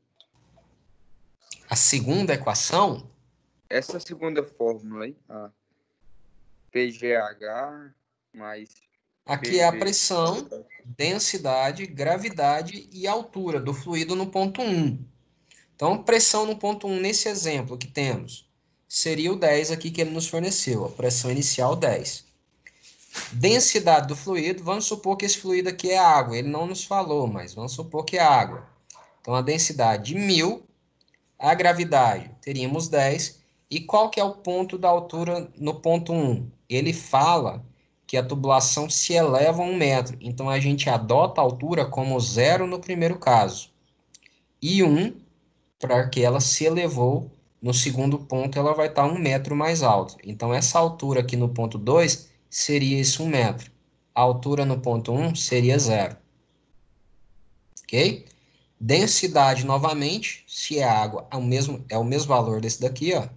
A segunda equação, Essa segunda fórmula aí, a PGH mais Aqui é a Perfeito. pressão, densidade, gravidade e altura do fluido no ponto 1. Então, pressão no ponto 1, nesse exemplo que temos, seria o 10 aqui que ele nos forneceu, a pressão inicial 10. Densidade do fluido, vamos supor que esse fluido aqui é água, ele não nos falou, mas vamos supor que é água. Então, a densidade 1000, a gravidade teríamos 10, e qual que é o ponto da altura no ponto 1? Ele fala que a tubulação se eleva a 1 metro, então a gente adota a altura como 0 no primeiro caso, e 1 para que ela se elevou, no segundo ponto ela vai estar 1 metro mais alta. Então, essa altura aqui no ponto 2 seria esse 1 metro. A altura no ponto 1 seria 0. Ok? Densidade, novamente, se é água, é o mesmo valor desse daqui, ó.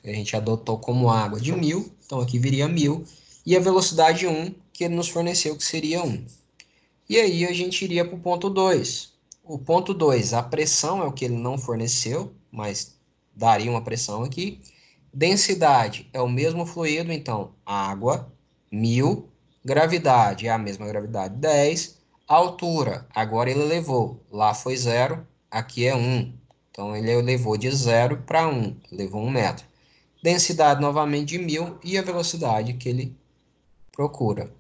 Que a gente adotou como água de 1000, então aqui viria 1000. E a velocidade 1, que ele nos forneceu, que seria 1. E aí a gente iria para o ponto 2. O ponto 2, a pressão é o que ele não forneceu, mas daria uma pressão aqui. Densidade é o mesmo fluido, então água, 1000. Gravidade é a mesma gravidade, 10. Altura, agora ele elevou. Lá foi 0, aqui é 1. Então ele elevou de 0 para 1, levou 1 metro. Densidade novamente de 1000 e a velocidade que ele procura.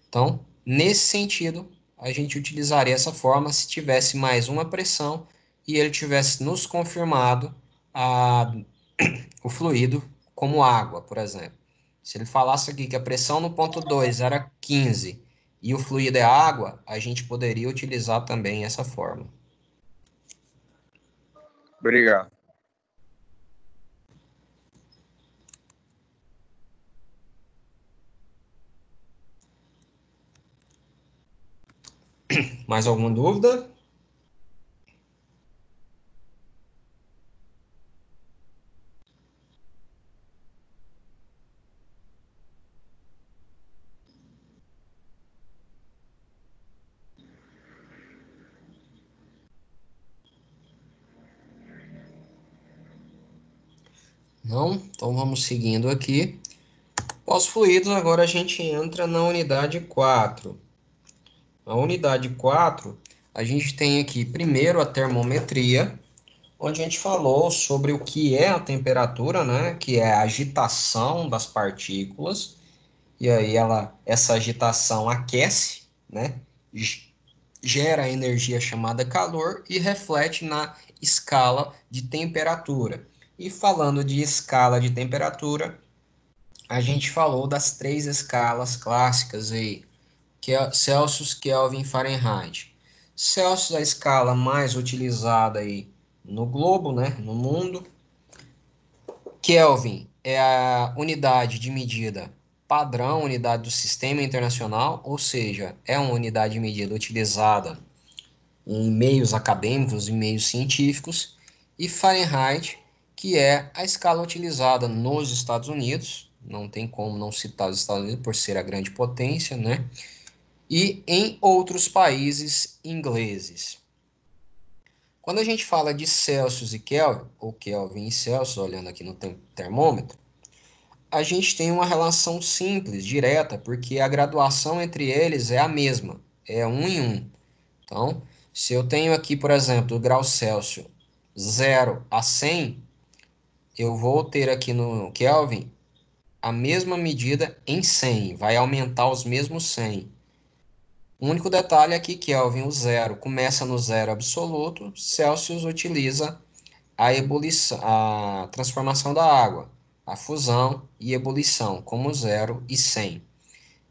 Então, nesse sentido, a gente utilizaria essa forma se tivesse mais uma pressão e ele tivesse nos confirmado o fluido como água, por exemplo. Se ele falasse aqui que a pressão no ponto 2 era 15 e o fluido é água, a gente poderia utilizar também essa forma. Obrigado. Mais alguma dúvida? Não? Então vamos seguindo aqui. Pós-fluidos, agora a gente entra na unidade 4. A unidade 4, a gente tem aqui primeiro a termometria, onde a gente falou sobre o que é a temperatura, né? Que é a agitação das partículas. E aí essa agitação aquece, né? Gera energia chamada calor e reflete na escala de temperatura. E falando de escala de temperatura, a gente falou das 3 escalas clássicas aí, que é Celsius, Kelvin, Fahrenheit. Celsius é a escala mais utilizada aí no globo, né, no mundo. Kelvin é a unidade de medida padrão, unidade do sistema internacional, ou seja, é uma unidade de medida utilizada em meios acadêmicos, em meios científicos. E Fahrenheit, que é a escala utilizada nos Estados Unidos, não tem como não citar os Estados Unidos por ser a grande potência, né? E em outros países ingleses. Quando a gente fala de Celsius e Kelvin, ou Kelvin e Celsius, olhando aqui no termômetro, a gente tem uma relação simples, direta, porque a graduação entre eles é a mesma, é 1 em 1. Então, se eu tenho aqui, por exemplo, o grau Celsius 0 a 100, eu vou ter aqui no Kelvin a mesma medida em 100, vai aumentar os mesmos 100. O único detalhe é que Kelvin, o zero, começa no zero absoluto, Celsius utiliza a ebulição, a transformação da água, a fusão e ebulição, como 0 e 100.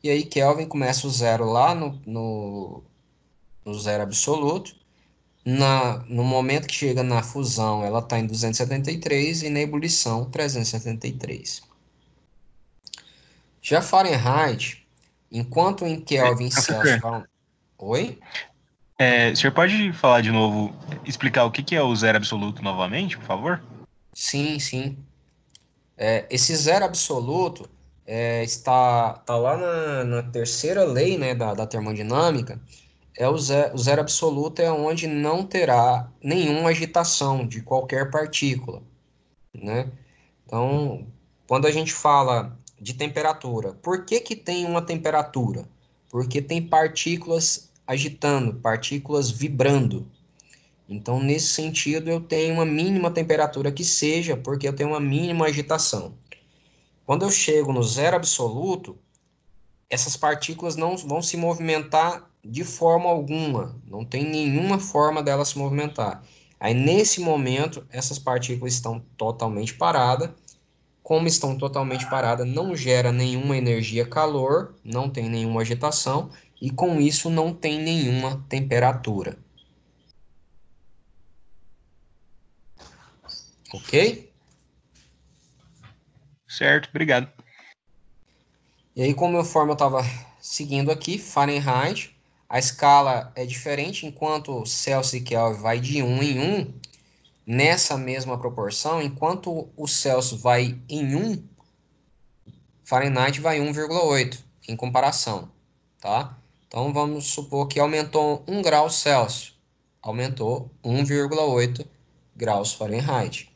E aí Kelvin começa o zero lá no zero absoluto, no momento que chega na fusão, ela está em 273 e na ebulição 373. Já Fahrenheit, enquanto em Kelvin e Celsius... Professor, Oi? o senhor pode falar de novo, explicar o que é o zero absoluto novamente, por favor? Sim, sim. Esse zero absoluto está lá na terceira lei, né, da termodinâmica. O zero absoluto é onde não terá nenhuma agitação de qualquer partícula, né? Então, quando a gente fala de temperatura, por que que tem uma temperatura? porque tem partículas agitando, partículas vibrando. Então, nesse sentido, eu tenho uma mínima temperatura que seja, porque eu tenho uma mínima agitação. Quando eu chego no zero absoluto, essas partículas não vão se movimentar de forma alguma, não tem nenhuma forma delas se movimentar. Aí, nesse momento, essas partículas estão totalmente paradas. Como estão totalmente paradas, não gera nenhuma energia calor, não tem nenhuma agitação, e com isso não tem nenhuma temperatura. Ok? Certo, obrigado. E aí, como eu estava seguindo aqui, Fahrenheit, a escala é diferente, enquanto Celsius e Kelvin vai de 1 em 1, nessa mesma proporção, enquanto o Celsius vai em 1, Fahrenheit vai 1,8, em comparação, tá? Então, vamos supor que aumentou 1 grau Celsius, aumentou 1,8 graus Fahrenheit.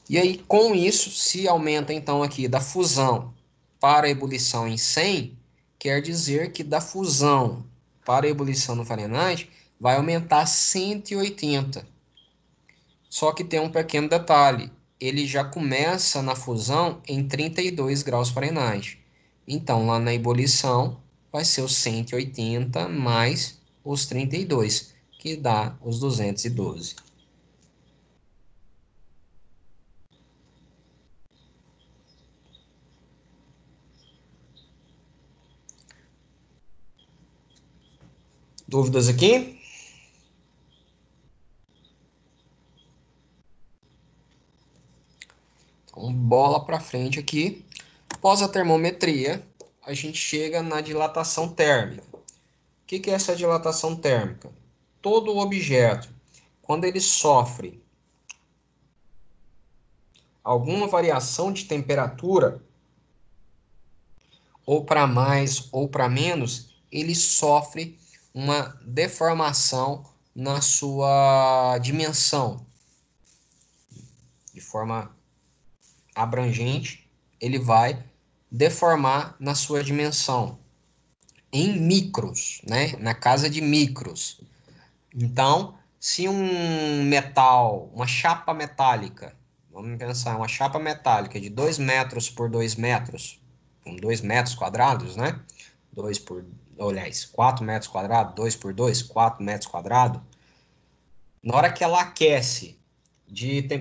E aí, com isso, se aumenta, então, aqui da fusão para a ebulição em 100, quer dizer que da fusão para a ebulição no Fahrenheit vai aumentar 180. Só que tem um pequeno detalhe, ele já começa na fusão em 32 graus Fahrenheit. Então, lá na ebulição, vai ser os 180 mais os 32, que dá os 212. Dúvidas aqui? Então, bola para frente aqui. Após a termometria, a gente chega na dilatação térmica. O que é essa dilatação térmica? Todo objeto, quando ele sofre alguma variação de temperatura, ou para mais ou para menos, ele sofre uma deformação na sua dimensão. De forma abrangente, ele vai deformar na sua dimensão, em micros, né? Na casa de micros. Então, se um metal, uma chapa metálica, vamos pensar, uma chapa metálica de 2 metros por 2 metros, com 2 metros quadrados, né? 2 por, aliás, 4 metros quadrados, 2 por 2, 4 metros quadrados. Na hora que ela aquece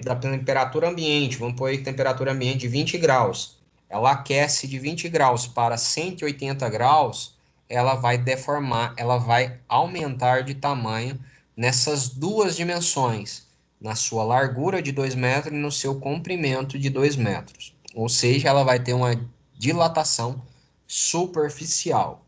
da temperatura ambiente, vamos pôr aí temperatura ambiente de 20 graus, ela aquece de 20 graus para 180 graus, ela vai deformar, ela vai aumentar de tamanho nessas duas dimensões, na sua largura de 2 metros e no seu comprimento de 2 metros. Ou seja, ela vai ter uma dilatação superficial.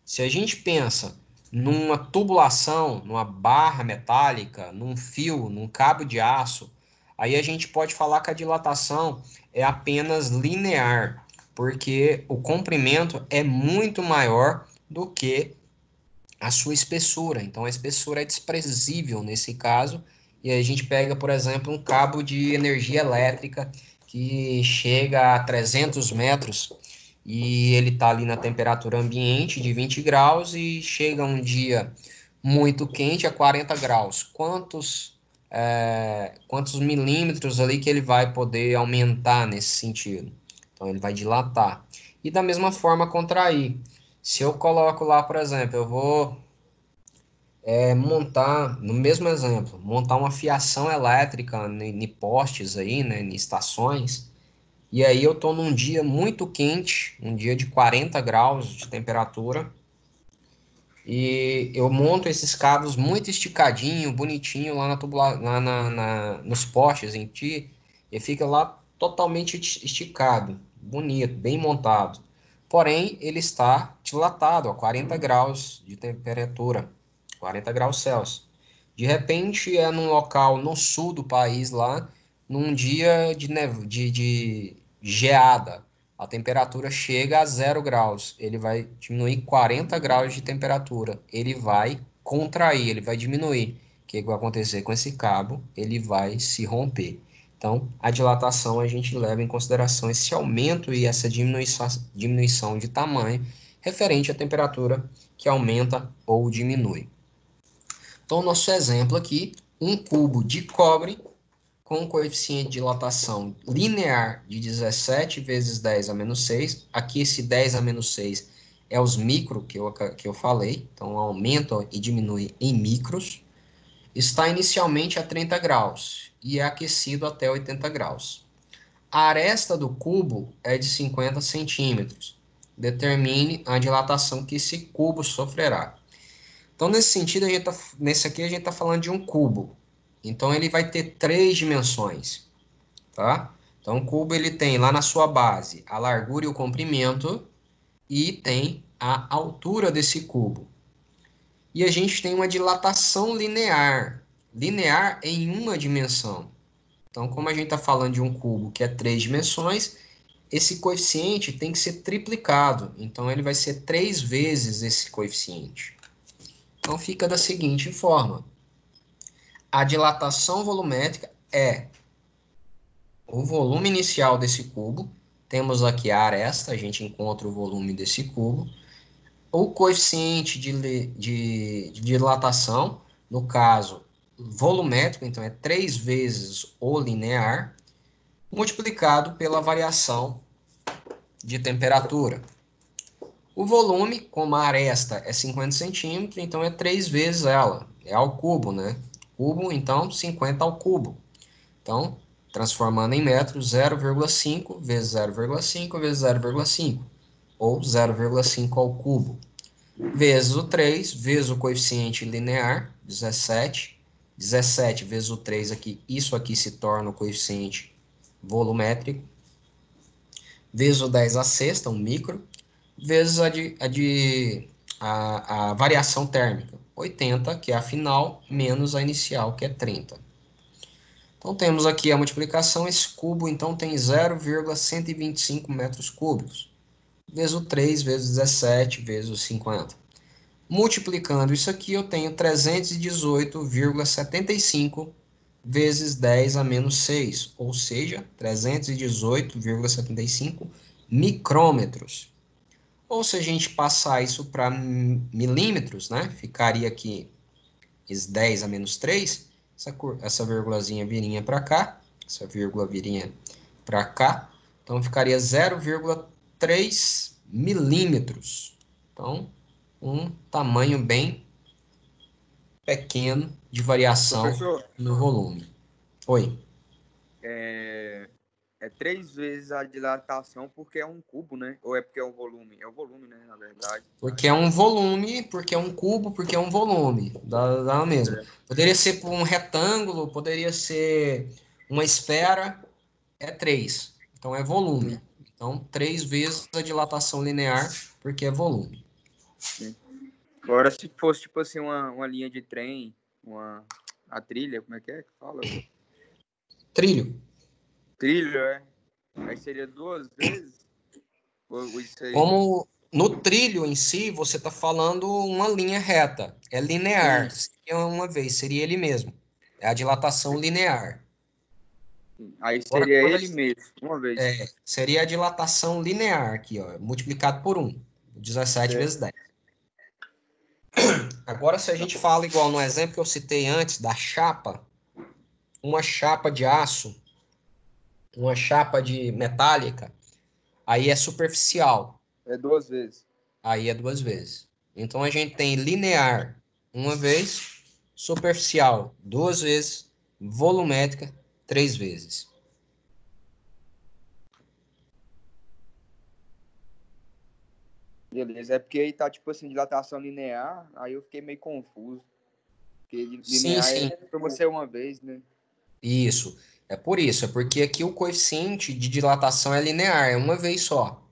Se a gente pensa numa tubulação, numa barra metálica, num fio, num cabo de aço, aí a gente pode falar que a dilatação é apenas linear, porque o comprimento é muito maior do que a sua espessura. Então, a espessura é desprezível nesse caso. E aí a gente pega, por exemplo, um cabo de energia elétrica que chega a 300 metros e ele está ali na temperatura ambiente de 20 graus e chega um dia muito quente a 40 graus. Quantos milímetros ali que ele vai poder aumentar nesse sentido? Então, ele vai dilatar. E da mesma forma, contrair. Se eu coloco lá, por exemplo, eu vou montar, no mesmo exemplo, montar uma fiação elétrica em postes aí, né, em estações, e aí eu tô num dia muito quente, um dia de 40 graus de temperatura, e eu monto esses cabos muito esticadinho, bonitinho lá nos postes em ti, e fica lá totalmente esticado, bonito, bem montado. Porém, ele está dilatado a 40 graus de temperatura, 40 graus Celsius. De repente, é num local no sul do país lá, num dia de geada, a temperatura chega a 0 graus, ele vai diminuir 40 graus de temperatura, ele vai contrair, ele vai diminuir. O que vai acontecer com esse cabo? Ele vai se romper. Então, a dilatação a gente leva em consideração esse aumento e essa diminuição de tamanho referente à temperatura que aumenta ou diminui. Então, nosso exemplo aqui, um cubo de cobre com um coeficiente de dilatação linear de 17 vezes 10 a menos 6. Aqui esse 10 a menos 6 é os micro que eu falei, então aumenta e diminui em micros. Está inicialmente a 30 graus e é aquecido até 80 graus. A aresta do cubo é de 50 centímetros. Determine a dilatação que esse cubo sofrerá. Então, nesse sentido, nesse aqui a gente está falando de um cubo. Então, ele vai ter 3 dimensões, tá? Então, o cubo ele tem lá na sua base a largura e o comprimento e tem a altura desse cubo. E a gente tem uma dilatação linear, linear em uma dimensão. Então, como a gente está falando de um cubo que é 3 dimensões, esse coeficiente tem que ser triplicado. Então, ele vai ser 3 vezes esse coeficiente. Então, fica da seguinte forma. A dilatação volumétrica é o volume inicial desse cubo. Temos aqui a aresta, a gente encontra o volume desse cubo. O coeficiente de dilatação, no caso, volumétrico, então é 3 vezes o linear, multiplicado pela variação de temperatura. O volume, como a aresta é 50 centímetros, então é 3 vezes ela, é ao cubo, né? Cubo, então, 50 ao cubo. Então, transformando em metros, 0,5 vezes 0,5 vezes 0,5, ou 0,5 ao cubo, vezes o 3, vezes o coeficiente linear, 17. 17 vezes o 3 aqui, isso aqui se torna o coeficiente volumétrico, vezes o 10 a sexta, um micro, vezes a variação térmica, 80, que é a final, menos a inicial, que é 30. Então, temos aqui a multiplicação, esse cubo, então, tem 0,125 metros cúbicos, vezes o 3, vezes 17, vezes o 50. Multiplicando isso aqui, eu tenho 318,75 vezes 10 a menos 6, ou seja, 318,75 micrômetros. Ou se a gente passar isso para milímetros, né? Ficaria aqui 10 a menos 3, essa vírgulazinha viria para cá, essa vírgula viria para cá, então ficaria 0,3 milímetros. Então, um tamanho bem pequeno de variação Professor, no volume. Oi. é, é 3 vezes a dilatação porque é um cubo, né? Ou é porque é um volume? É o volume, né, na verdade. Porque é um volume, porque é um cubo, porque é um volume. Dá mesmo. É. Poderia ser um retângulo, poderia ser uma esfera, é 3. Então é volume. Sim, Então, 3 vezes a dilatação linear, porque é volume. sim. Agora, se fosse, tipo assim, uma linha de trem, a trilha, como é que fala? Trilho. Trilho, é? Aí seria 2 vezes? Ou isso aí? Como no trilho em si, você está falando uma linha reta. É Sim. linear. Seria uma vez, seria ele mesmo. É a dilatação linear. Aí Agora, seria quando ele mesmo, uma vez. seria a dilatação linear aqui, ó, multiplicado por 1. 17 vezes Certo. 10. Agora, se a gente fala igual no exemplo que eu citei antes, da chapa, uma chapa de aço, uma chapa de metálica, aí é superficial. É 2 vezes. Aí é 2 vezes. Então, a gente tem linear, uma vez, superficial, 2 vezes, volumétrica, 3 vezes. Beleza. É porque aí tá, tipo assim, dilatação linear, aí eu fiquei meio confuso. Porque Sim, linear sim. é pra você uma vez, né? Isso. É por isso. É porque aqui o coeficiente de dilatação é linear, é uma vez só.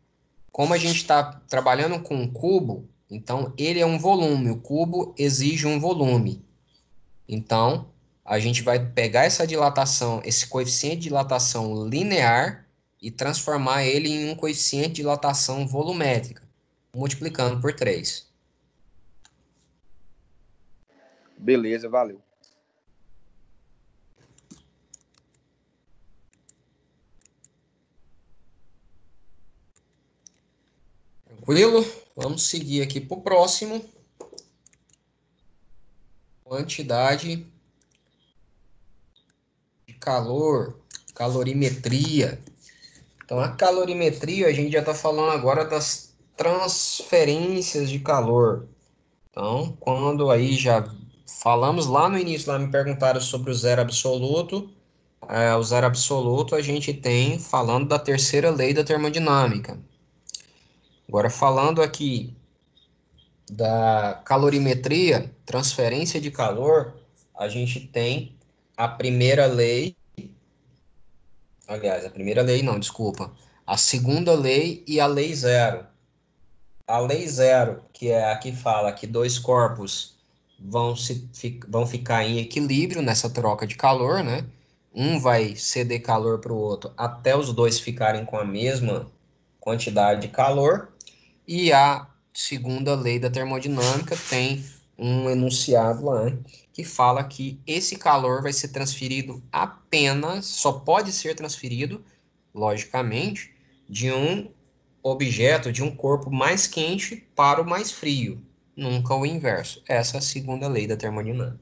Como a gente está trabalhando com um cubo, então ele é um volume. O cubo exige um volume. Então, a gente vai pegar essa dilatação, esse coeficiente de dilatação linear e transformar ele em um coeficiente de dilatação volumétrica, multiplicando por 3. Beleza, valeu. Tranquilo? Vamos seguir aqui para o próximo. Quantidade de calor, calorimetria. Então, a calorimetria, a gente já está falando agora das transferências de calor. Então, quando aí já falamos lá no início, lá me perguntaram sobre o zero absoluto. O zero absoluto a gente tem falando da terceira lei da termodinâmica. Agora, falando aqui da calorimetria, transferência de calor, a gente tem a primeira lei, aliás, a primeira lei não, desculpa, a segunda lei e a lei zero. A lei zero, que é a que fala que dois corpos vão ficar em equilíbrio nessa troca de calor, né? Um vai ceder calor para o outro até os dois ficarem com a mesma quantidade de calor. E a segunda lei da termodinâmica tem um enunciado lá, né, que fala que esse calor vai ser transferido apenas, só pode ser transferido, logicamente, de um objeto, de um corpo mais quente para o mais frio, nunca o inverso. Essa é a segunda lei da termodinâmica.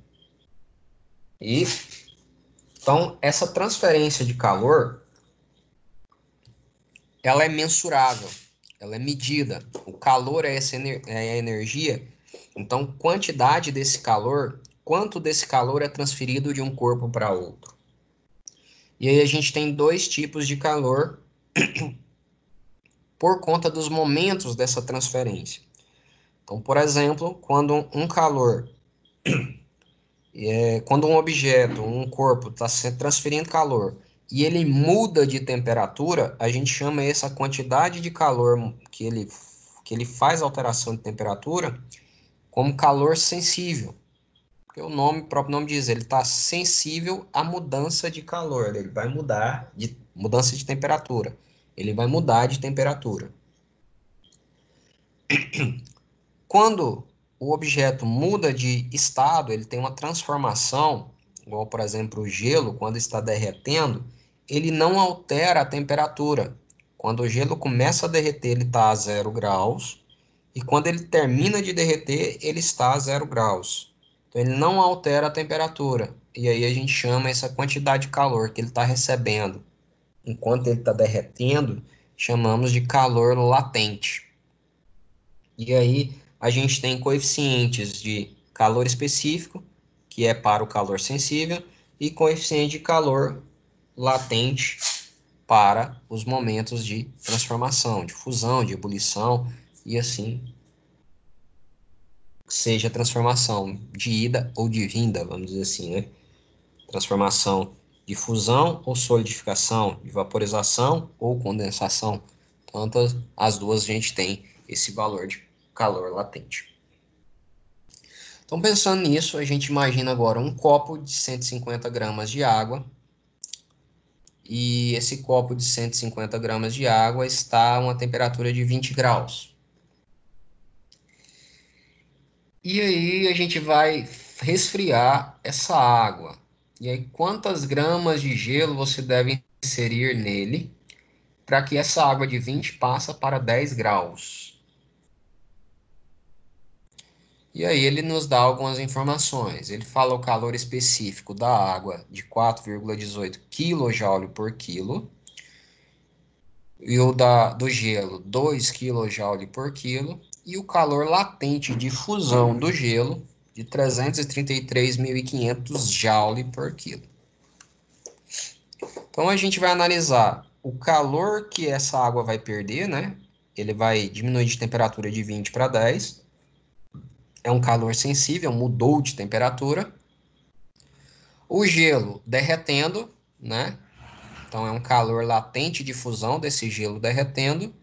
E então essa transferência de calor, ela é mensurável, ela é medida. O calor é a energia, então quantidade desse calor, quanto desse calor é transferido de um corpo para outro. E aí a gente tem dois tipos de calor por conta dos momentos dessa transferência. Então, por exemplo, quando um calor, quando um objeto, um corpo está transferindo calor e ele muda de temperatura, a gente chama essa quantidade de calor que ele faz alteração de temperatura como calor sensível. Porque o próprio nome diz, ele está sensível à mudança de calor, ele vai mudar de mudança de temperatura. Ele vai mudar de temperatura. Quando o objeto muda de estado, ele tem uma transformação, igual, por exemplo, o gelo, quando está derretendo, ele não altera a temperatura. Quando o gelo começa a derreter, ele está a 0 graus, e quando ele termina de derreter, ele está a 0 graus. Então, ele não altera a temperatura. E aí a gente chama essa quantidade de calor que ele está recebendo enquanto ele está derretendo, chamamos de calor latente. E aí a gente tem coeficientes de calor específico, que é para o calor sensível, e coeficiente de calor latente para os momentos de transformação, de fusão, de ebulição, e assim seja a transformação de ida ou de vinda, vamos dizer assim, né? Transformação de fusão ou solidificação, de vaporização ou condensação. Tanto as duas a gente tem esse valor de calor latente. Então, pensando nisso, a gente imagina agora um copo de 150 gramas de água. E esse copo de 150 gramas de água está a uma temperatura de 20 graus. E aí a gente vai resfriar essa água. E aí, quantas gramas de gelo você deve inserir nele para que essa água de 20 passe para 10 graus? E aí ele nos dá algumas informações. Ele fala o calor específico da água de 4,18 kJ por quilo e o do gelo 2 kJ por quilo e o calor latente de fusão do gelo de 333.500 joule por quilo. Então a gente vai analisar o calor que essa água vai perder, né? Ele vai diminuir de temperatura de 20 para 10. É um calor sensível, mudou de temperatura. O gelo derretendo, né? Então é um calor latente de fusão desse gelo derretendo.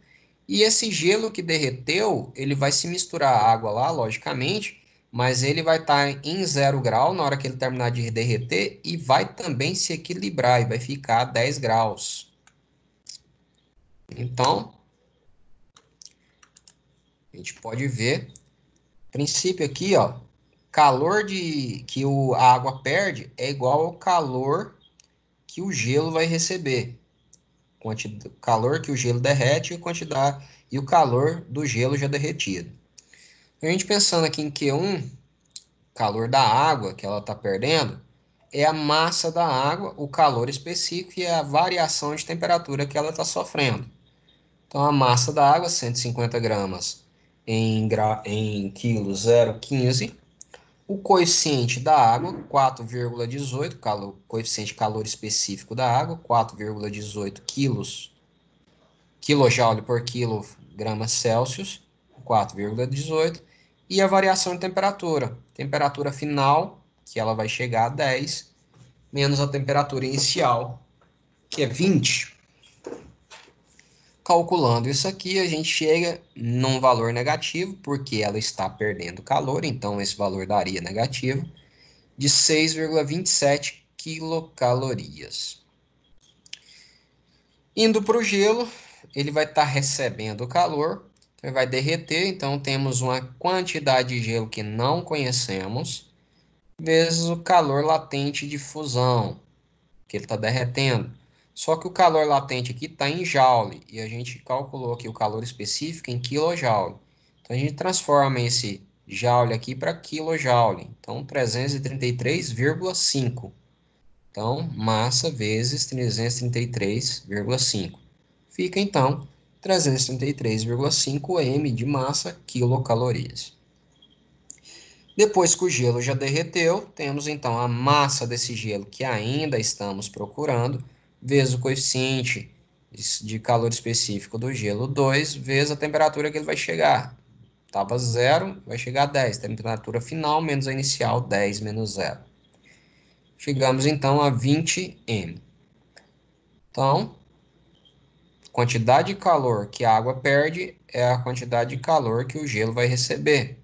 E esse gelo que derreteu, ele vai se misturar à água lá, logicamente, mas ele vai estar em 0 grau na hora que ele terminar de derreter e vai também se equilibrar e vai ficar a 10 graus. Então, a gente pode ver, princípio aqui, ó, calor que a água perde é igual ao calor que o gelo vai receber. calor que o gelo derrete e o calor do gelo já derretido. A gente pensando aqui em Q1, calor da água que ela está perdendo, é a massa da água, o calor específico e a variação de temperatura que ela está sofrendo. Então, a massa da água, 150 gramas em quilos, 0,15. O coeficiente da água, 4,18, coeficiente de calor específico da água, 4,18 kilojoule por quilograma Celsius, 4,18. E a variação de temperatura. Temperatura final, que ela vai chegar a 10, menos a temperatura inicial, que é 20. Calculando isso aqui, a gente chega num valor negativo, porque ela está perdendo calor, então esse valor daria negativo, de 6,27 quilocalorias. Indo para o gelo, ele vai estar recebendo calor, então vai derreter, então temos uma quantidade de gelo que não conhecemos, vezes o calor latente de fusão, que ele está derretendo. Só que o calor latente aqui está em joule, e a gente calculou aqui o calor específico em quilojoule. Então, a gente transforma esse joule aqui para quilojoule. Então, 333,5. Então, massa vezes 333,5. Fica, então, 333,5 m de massa quilocalorias. Depois que o gelo já derreteu, temos então a massa desse gelo que ainda estamos procurando, vezes o coeficiente de calor específico do gelo 2, vezes a temperatura que ele vai chegar. Estava 0, vai chegar a 10. Temperatura final menos a inicial, 10 menos 0. Chegamos então a 20 M. Então, quantidade de calor que a água perde é a quantidade de calor que o gelo vai receber.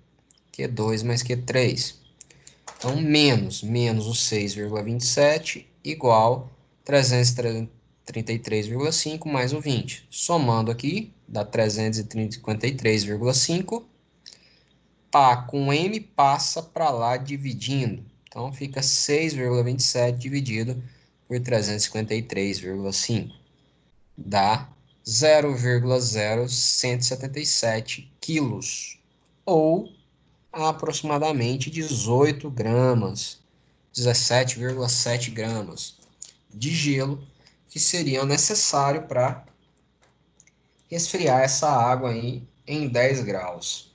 Q2 mais Q3. Então, menos o 6,27 igual 333,5 mais o 20. Somando aqui, dá 353,5. Pá, com M passa para lá dividindo. Então, fica 6,27 dividido por 353,5. Dá 0,0177 quilos. Ou aproximadamente 18 gramas, 17,7 gramas de gelo que seriam necessários para resfriar essa água aí em 10 graus.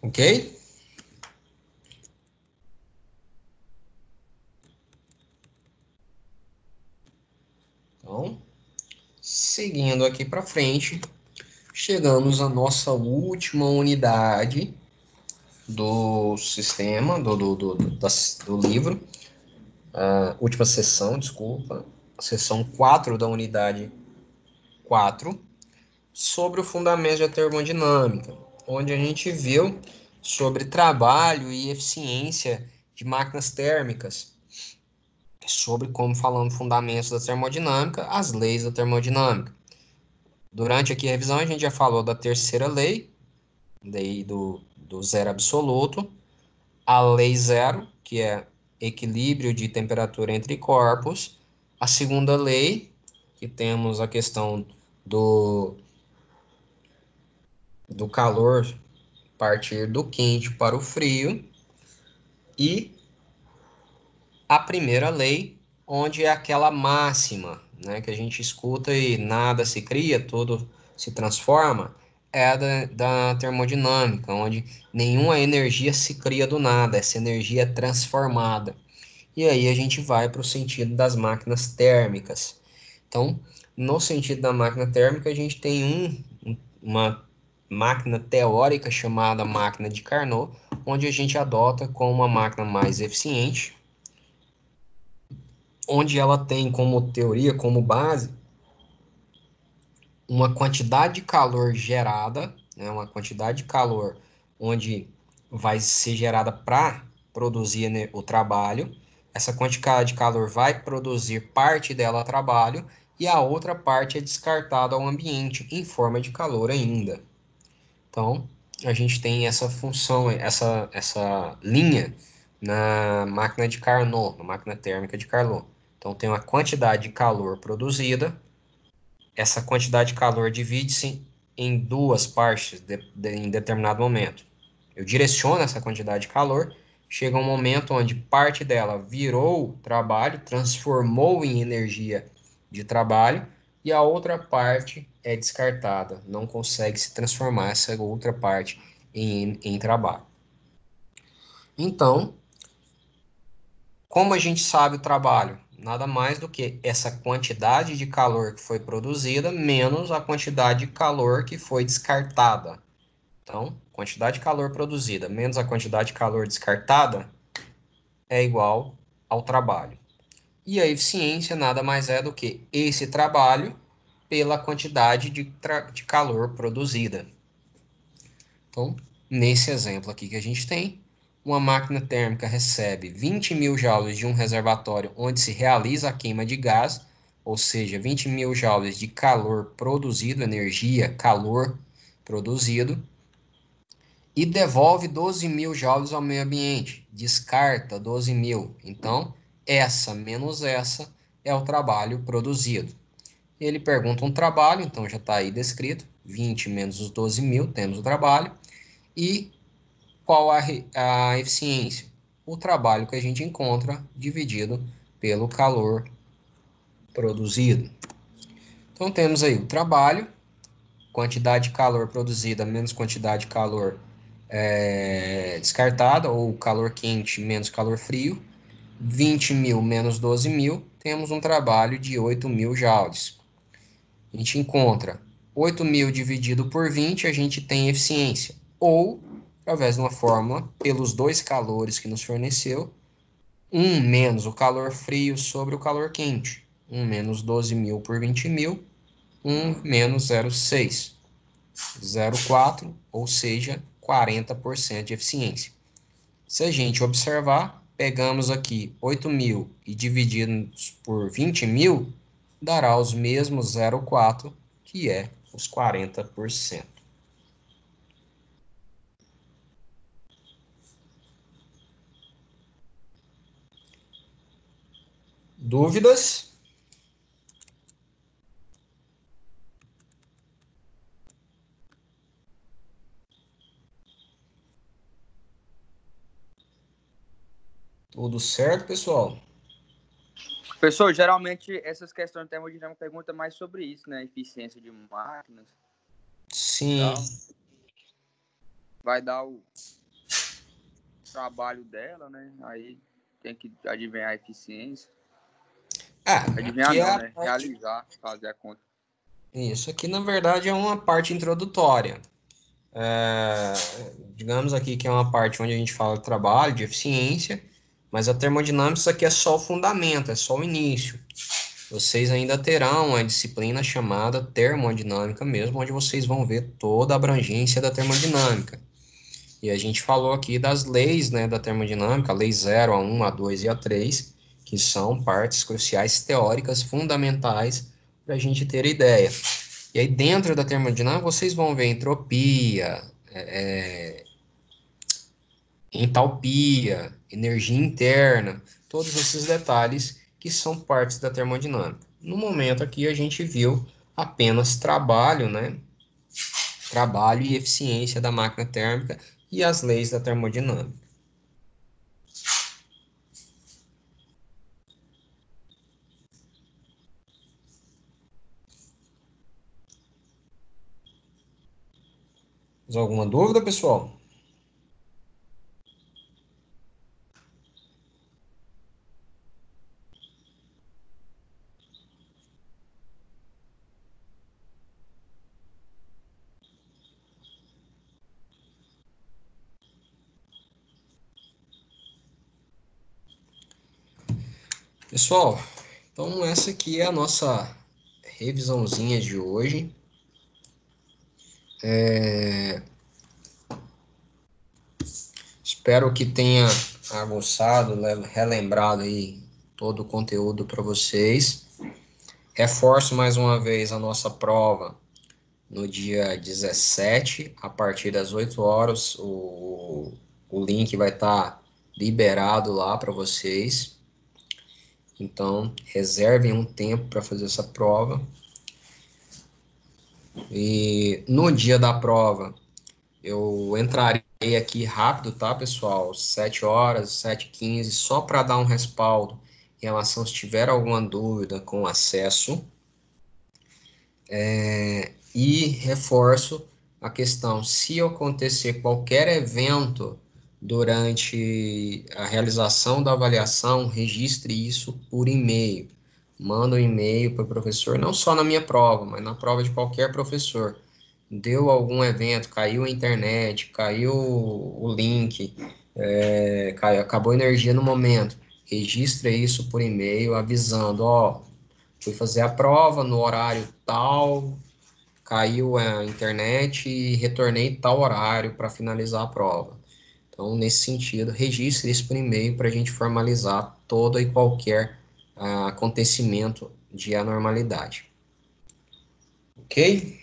Ok? Então, seguindo aqui para frente, chegamos à nossa última unidade do sistema, do livro, a última sessão, desculpa, a sessão 4 da unidade 4, sobre o fundamento da termodinâmica, onde a gente viu sobre trabalho e eficiência de máquinas térmicas, sobre como falando fundamentos da termodinâmica, as leis da termodinâmica. Durante aqui a revisão a gente já falou da terceira lei do zero absoluto, a lei zero, que é equilíbrio de temperatura entre corpos, a segunda lei, que temos a questão do calor partir do quente para o frio, e a primeira lei, onde é aquela máxima, né, que a gente escuta e nada se cria, tudo se transforma, é a da termodinâmica, onde nenhuma energia se cria do nada, essa energia é transformada. E aí a gente vai para o sentido das máquinas térmicas. Então, no sentido da máquina térmica, a gente tem uma máquina teórica chamada máquina de Carnot, onde a gente adota como uma máquina mais eficiente, onde ela tem como teoria, como base, uma quantidade de calor gerada, né, uma quantidade de calor onde vai ser gerada para produzir, né, o trabalho. Essa quantidade de calor vai produzir parte dela trabalho e a outra parte é descartada ao ambiente em forma de calor ainda. Então, a gente tem essa função, essa linha na máquina de Carnot, na máquina térmica de Carnot. Então, tem uma quantidade de calor produzida, essa quantidade de calor divide-se em duas partes em determinado momento. Eu direciono essa quantidade de calor, chega um momento onde parte dela virou trabalho, transformou em energia de trabalho, e a outra parte é descartada, não consegue se transformar essa outra parte em trabalho. Então, como a gente sabe o trabalho? Nada mais do que essa quantidade de calor que foi produzida menos a quantidade de calor que foi descartada. Então, quantidade de calor produzida menos a quantidade de calor descartada é igual ao trabalho. E a eficiência nada mais é do que esse trabalho pela quantidade de calor produzida. Então, nesse exemplo aqui que a gente tem, uma máquina térmica recebe 20.000 joules de um reservatório onde se realiza a queima de gás, ou seja, 20.000 joules de calor produzido, energia, calor produzido, e devolve 12.000 joules ao meio ambiente, descarta 12.000. Então, essa menos essa é o trabalho produzido. Ele pergunta um trabalho, então já está aí descrito, 20 menos os 12.000, temos o trabalho, e qual a eficiência? O trabalho que a gente encontra dividido pelo calor produzido. Então, temos aí o trabalho, quantidade de calor produzida menos quantidade de calor descartada, ou calor quente menos calor frio, 20.000 menos 12.000, temos um trabalho de 8.000 joules. A gente encontra 8.000 dividido por 20, a gente tem eficiência. Ou, através de uma fórmula, pelos dois calores que nos forneceu, 1 menos o calor frio sobre o calor quente. 1 menos 12.000 por 20.000, 1 menos 0,6. 0,4, ou seja, 40% de eficiência. Se a gente observar, pegamos aqui 8.000 e dividimos por 20.000, dará os mesmos 0,4, que é os 40%. Dúvidas? Tudo certo, pessoal? Professor, geralmente essas questões de termodinâmica perguntam mais sobre isso, né? Eficiência de máquinas. Sim. Tal. Vai dar o trabalho dela, né? Aí tem que adivinhar a eficiência. Adivinhar Aqui é não, a né? parte... Realizar, fazer a conta. Isso aqui, na verdade, é uma parte introdutória. Digamos aqui que é uma parte onde a gente fala de trabalho, de eficiência, mas a termodinâmica isso aqui é só o fundamento, é só o início. Vocês ainda terão a disciplina chamada termodinâmica mesmo, onde vocês vão ver toda a abrangência da termodinâmica. E a gente falou aqui das leis, né, da termodinâmica, a lei 0, a 1, a 2 e a 3, que são partes cruciais teóricas fundamentais para a gente ter ideia. E aí, dentro da termodinâmica, vocês vão ver entropia, entalpia, energia interna, todos esses detalhes que são partes da termodinâmica. No momento aqui, a gente viu apenas trabalho, né? Trabalho e eficiência da máquina térmica e as leis da termodinâmica. Mais alguma dúvida, pessoal? Pessoal, então essa aqui é a nossa revisãozinha de hoje. Espero que tenha aguçado, relembrado aí todo o conteúdo para vocês. Reforço mais uma vez a nossa prova no dia 17, a partir das 8 horas. O link vai estar liberado lá para vocês. Então, reservem um tempo para fazer essa prova. E no dia da prova, eu entrarei aqui rápido, tá, pessoal? 7 horas, 7h15, só para dar um respaldo em relação se tiver alguma dúvida com acesso. E reforço a questão, se acontecer qualquer evento durante a realização da avaliação, registre isso por e-mail. Manda um e-mail para o professor, não só na minha prova, mas na prova de qualquer professor. Deu algum evento, caiu a internet, caiu o link, acabou a energia no momento. Registre isso por e-mail, avisando, ó, fui fazer a prova no horário tal, caiu a internet e retornei tal horário para finalizar a prova. Então, nesse sentido, registre isso por e-mail para a gente formalizar todo e qualquer acontecimento de anormalidade. Ok?